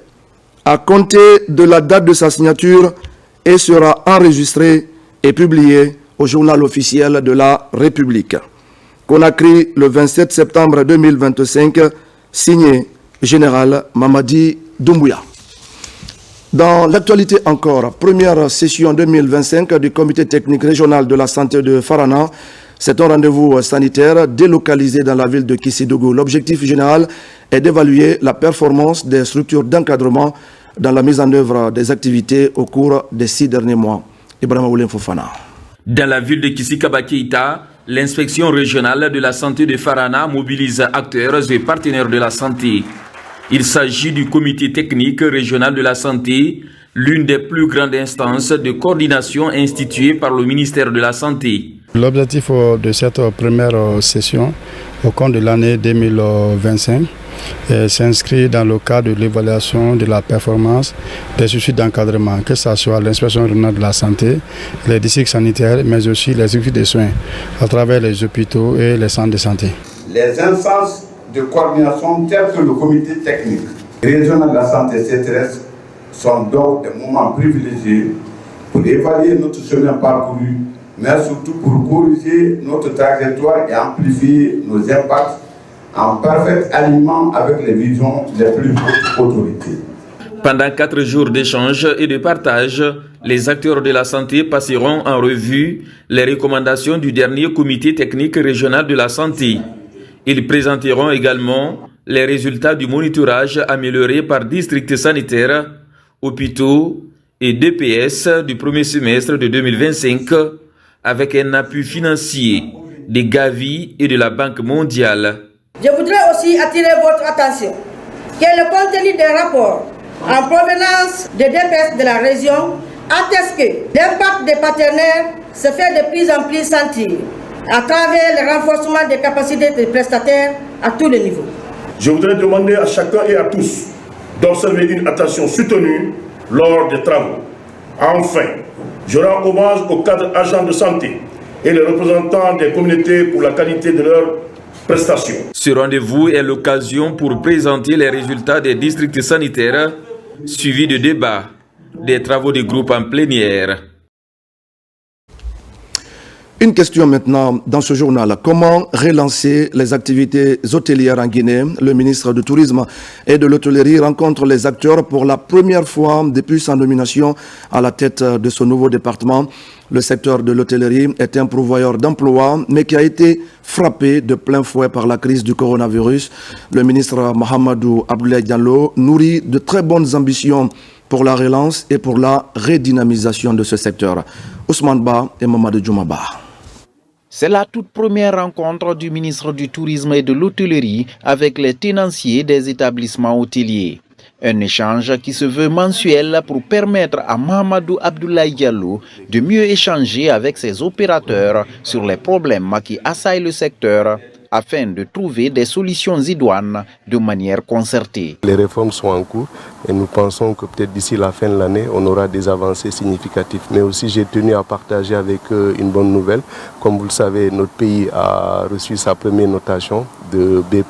à compter de la date de sa signature et sera enregistré et publié au journal officiel de la République. Conakry, le 27 septembre 2025, signé Général Mamadi Doumbouya. Dans l'actualité encore, première session 2025 du comité technique régional de la santé de Farana. C'est un rendez-vous sanitaire délocalisé dans la ville de Kissidougou. L'objectif général est d'évaluer la performance des structures d'encadrement dans la mise en œuvre des activités au cours des 6 derniers mois. Ibrahima Oulin Fofana. Dans la ville de Kissi-Kaba-Keita, l'inspection régionale de la santé de Farana mobilise acteurs et partenaires de la santé. Il s'agit du comité technique régional de la santé, l'une des plus grandes instances de coordination instituée par le ministère de la Santé. L'objectif de cette première session au cours de l'année 2025 s'inscrit dans le cadre de l'évaluation de la performance des structures d'encadrement, que ce soit l'inspection régionale de la santé, les districts sanitaires, mais aussi les structures de soins à travers les hôpitaux et les centres de santé. Les instances de coordination telles que le comité technique régional de la santé CTRS sont donc des moments privilégiés pour évaluer notre chemin parcouru, mais surtout pour corriger notre trajectoire et amplifier nos impacts en parfait alignement avec les visions des plus hautes autorités. Pendant 4 jours d'échange et de partage, les acteurs de la santé passeront en revue les recommandations du dernier comité technique régional de la santé. Ils présenteront également les résultats du monitorage amélioré par district sanitaire, hôpitaux et DPS du premier semestre de 2025 avec un appui financier des Gavi et de la Banque mondiale. Je voudrais aussi attirer votre attention que le contenu des rapports en provenance des DPS de la région atteste que l'impact des partenaires se fait de plus en plus sentir à travers le renforcement des capacités des prestataires à tous les niveaux. Je voudrais demander à chacun et à tous d'observer une attention soutenue lors des travaux. Enfin, je rends hommage aux cadres agents de santé et les représentants des communautés pour la qualité de leurs prestations. Ce rendez-vous est l'occasion pour présenter les résultats des districts sanitaires, suivis de débats, des travaux de groupe en plénière. Une question maintenant dans ce journal. Comment relancer les activités hôtelières en Guinée? Le ministre du Tourisme et de l'Hôtellerie rencontre les acteurs pour la première fois depuis sa nomination à la tête de ce nouveau département. Le secteur de l'hôtellerie est un pourvoyeur d'emplois, mais qui a été frappé de plein fouet par la crise du coronavirus. Le ministre Mahamadou Abdoulaye Diallo nourrit de très bonnes ambitions pour la relance et pour la redynamisation de ce secteur. Ousmane Ba et Mamadou Djoumaba. C'est la toute première rencontre du ministre du Tourisme et de l'Hôtellerie avec les tenanciers des établissements hôteliers. Un échange qui se veut mensuel pour permettre à Mahamadou Abdoulaye Diallo de mieux échanger avec ses opérateurs sur les problèmes qui assaillent le secteur afin de trouver des solutions idoines de manière concertée. Les réformes sont en cours et nous pensons que peut-être d'ici la fin de l'année, on aura des avancées significatives. Mais aussi, j'ai tenu à partager avec eux une bonne nouvelle. Comme vous le savez, notre pays a reçu sa première notation de B+.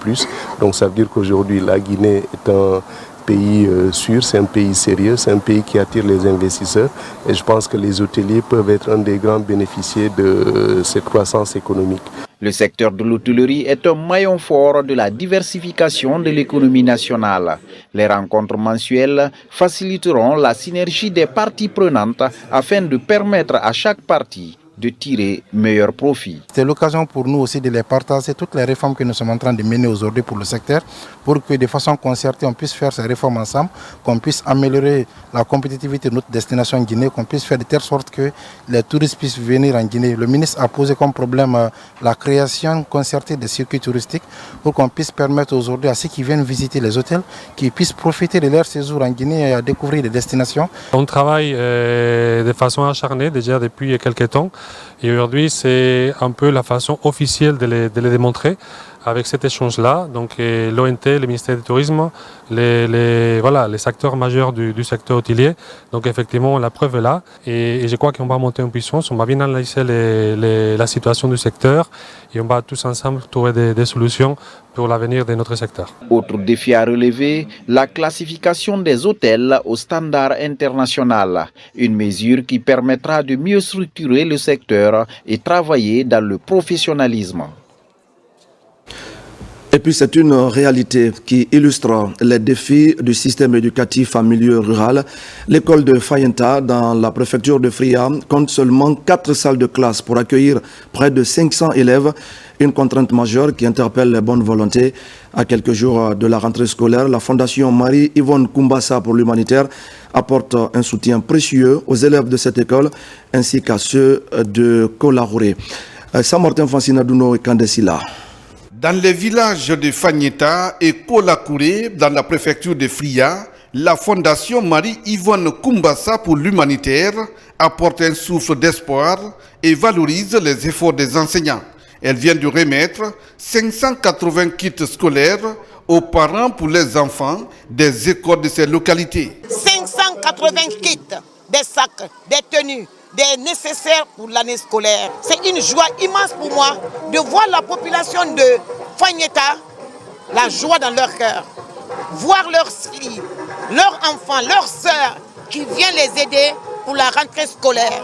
Donc ça veut dire qu'aujourd'hui, la Guinée est un pays sûr, c'est un pays sérieux, c'est un pays qui attire les investisseurs. Et je pense que les hôteliers peuvent être un des grands bénéficiaires de cette croissance économique. Le secteur de l'hôtellerie est un maillon fort de la diversification de l'économie nationale. Les rencontres mensuelles faciliteront la synergie des parties prenantes afin de permettre à chaque partie de tirer meilleur profit. C'est l'occasion pour nous aussi de les partager, toutes les réformes que nous sommes en train de mener aujourd'hui pour le secteur, pour que de façon concertée on puisse faire ces réformes ensemble, qu'on puisse améliorer la compétitivité de notre destination Guinée, qu'on puisse faire de telle sorte que les touristes puissent venir en Guinée. Le ministre a posé comme problème la création concertée des circuits touristiques pour qu'on puisse permettre aujourd'hui à ceux qui viennent visiter les hôtels, qu'ils puissent profiter de leur séjour en Guinée et à découvrir des destinations. On travaille de façon acharnée déjà depuis quelques temps. Et aujourd'hui, c'est un peu la façon officielle de les démontrer avec cet échange-là. Donc l'ONT, le ministère du Tourisme, les acteurs majeurs du secteur hôtelier. Donc effectivement, la preuve est là. Et je crois qu'on va monter en puissance, on va bien analyser la situation du secteur et on va tous ensemble trouver des solutions pour l'avenir de notre secteur. Autre défi à relever, la classification des hôtels au standard international. Une mesure qui permettra de mieux structurer le secteur et travailler dans le professionnalisme. Et puis c'est une réalité qui illustre les défis du système éducatif en milieu rural. L'école de Fayenta dans la préfecture de Fria compte seulement 4 salles de classe pour accueillir près de 500 élèves. Une contrainte majeure qui interpelle les bonnes volontés. À quelques jours de la rentrée scolaire, la Fondation Marie-Yvonne Kumbassa pour l'humanitaire apporte un soutien précieux aux élèves de cette école ainsi qu'à ceux de Kolarouré. Saint-Martin Fancinadouno et Kandesila. Dans les villages de Fanyeta et Kolakouré, dans la préfecture de Fria, la Fondation Marie-Yvonne Kumbassa pour l'humanitaire apporte un souffle d'espoir et valorise les efforts des enseignants. Elle vient de remettre 580 kits scolaires aux parents pour les enfants des écoles de ces localités. 580 kits, des sacs, des tenues, des nécessaires pour l'année scolaire. C'est une joie immense pour moi de voir la population de Fanyeta, la joie dans leur cœur. Voir leurs filles, leurs enfants, leurs sœurs qui viennent les aider pour la rentrée scolaire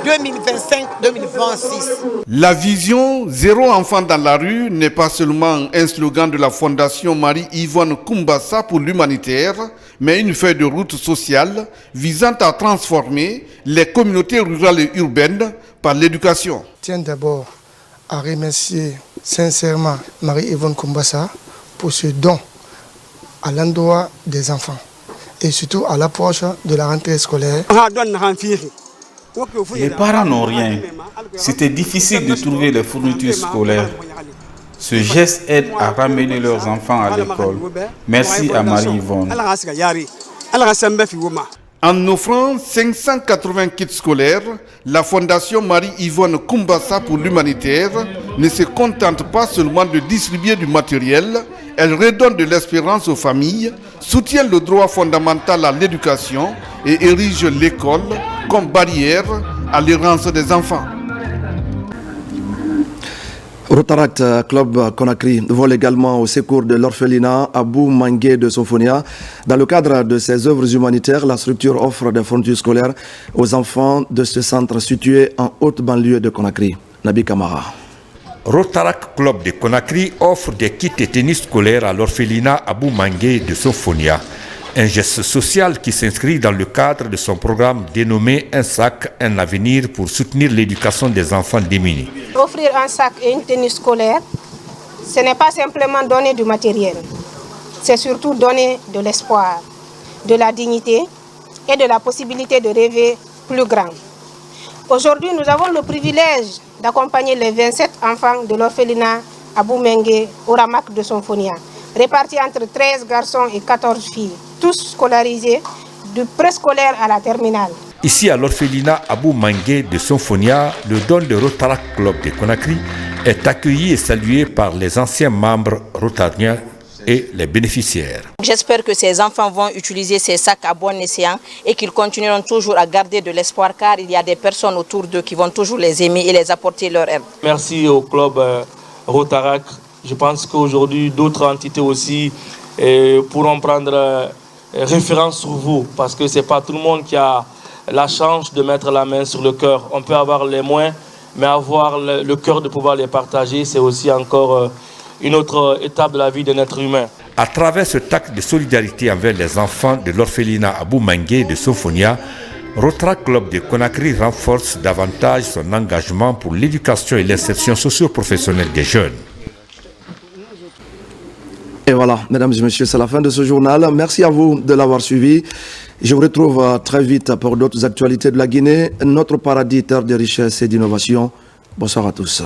2025-2026. La vision zéro enfant dans la rue n'est pas seulement un slogan de la Fondation Marie-Yvonne Kumbassa pour l'humanitaire, mais une feuille de route sociale visant à transformer les communautés rurales et urbaines par l'éducation. Je tiens d'abord à remercier sincèrement Marie-Yvonne Kumbassa pour ce don à l'endroit des enfants et surtout à l'approche de la rentrée scolaire. Les parents n'ont rien. C'était difficile de trouver les fournitures scolaires. Ce geste aide à ramener leurs enfants à l'école. Merci à Marie-Yvonne. En offrant 580 kits scolaires, la Fondation Marie-Yvonne Kumbassa pour l'humanitaire ne se contente pas seulement de distribuer du matériel, elle redonne de l'espérance aux familles, soutient le droit fondamental à l'éducation et érige l'école comme barrière à l'errance des enfants. Rotaract Club Conakry vole également au secours de l'orphelinat Abou Mangué de Sofonia. Dans le cadre de ses œuvres humanitaires, la structure offre des fournitures scolaires aux enfants de ce centre situé en haute banlieue de Conakry. Nabi Kamara. Rotaract Club de Conakry offre des kits et tennis scolaires à l'orphelinat Abou Mangué de Sofonia. Un geste social qui s'inscrit dans le cadre de son programme dénommé Un sac, un avenir pour soutenir l'éducation des enfants démunis. Offrir un sac et une tenue scolaire, ce n'est pas simplement donner du matériel, c'est surtout donner de l'espoir, de la dignité et de la possibilité de rêver plus grand. Aujourd'hui, nous avons le privilège d'accompagner les 27 enfants de l'orphelinat Abou Mangué au Ramak de Sofonia, répartis entre 13 garçons et 14 filles, tous scolarisés du préscolaire à la terminale. Ici à l'orphelinat Abou Mangué de Sofonia, le don de Rotaract Club de Conakry est accueilli et salué par les anciens membres rotariens et les bénéficiaires. J'espère que ces enfants vont utiliser ces sacs à bon escient et qu'ils continueront toujours à garder de l'espoir, car il y a des personnes autour d'eux qui vont toujours les aimer et les apporter leur aide. Merci au club Rotarac. Je pense qu'aujourd'hui d'autres entités aussi pourront prendre référence sur vous, parce que ce n'est pas tout le monde qui a la chance de mettre la main sur le cœur. On peut avoir les moyens, mais avoir le cœur de pouvoir les partager, c'est aussi encore une autre étape de la vie d'un être humain. À travers ce acte de solidarité envers les enfants de l'orphelinat Abou Mangué de Sofonia, Rotarac Club de Conakry renforce davantage son engagement pour l'éducation et l'insertion socio-professionnelle des jeunes. Et voilà, mesdames et messieurs, c'est la fin de ce journal. Merci à vous de l'avoir suivi. Je vous retrouve très vite pour d'autres actualités de la Guinée, notre paradis, terre de richesse et d'innovation. Bonsoir à tous.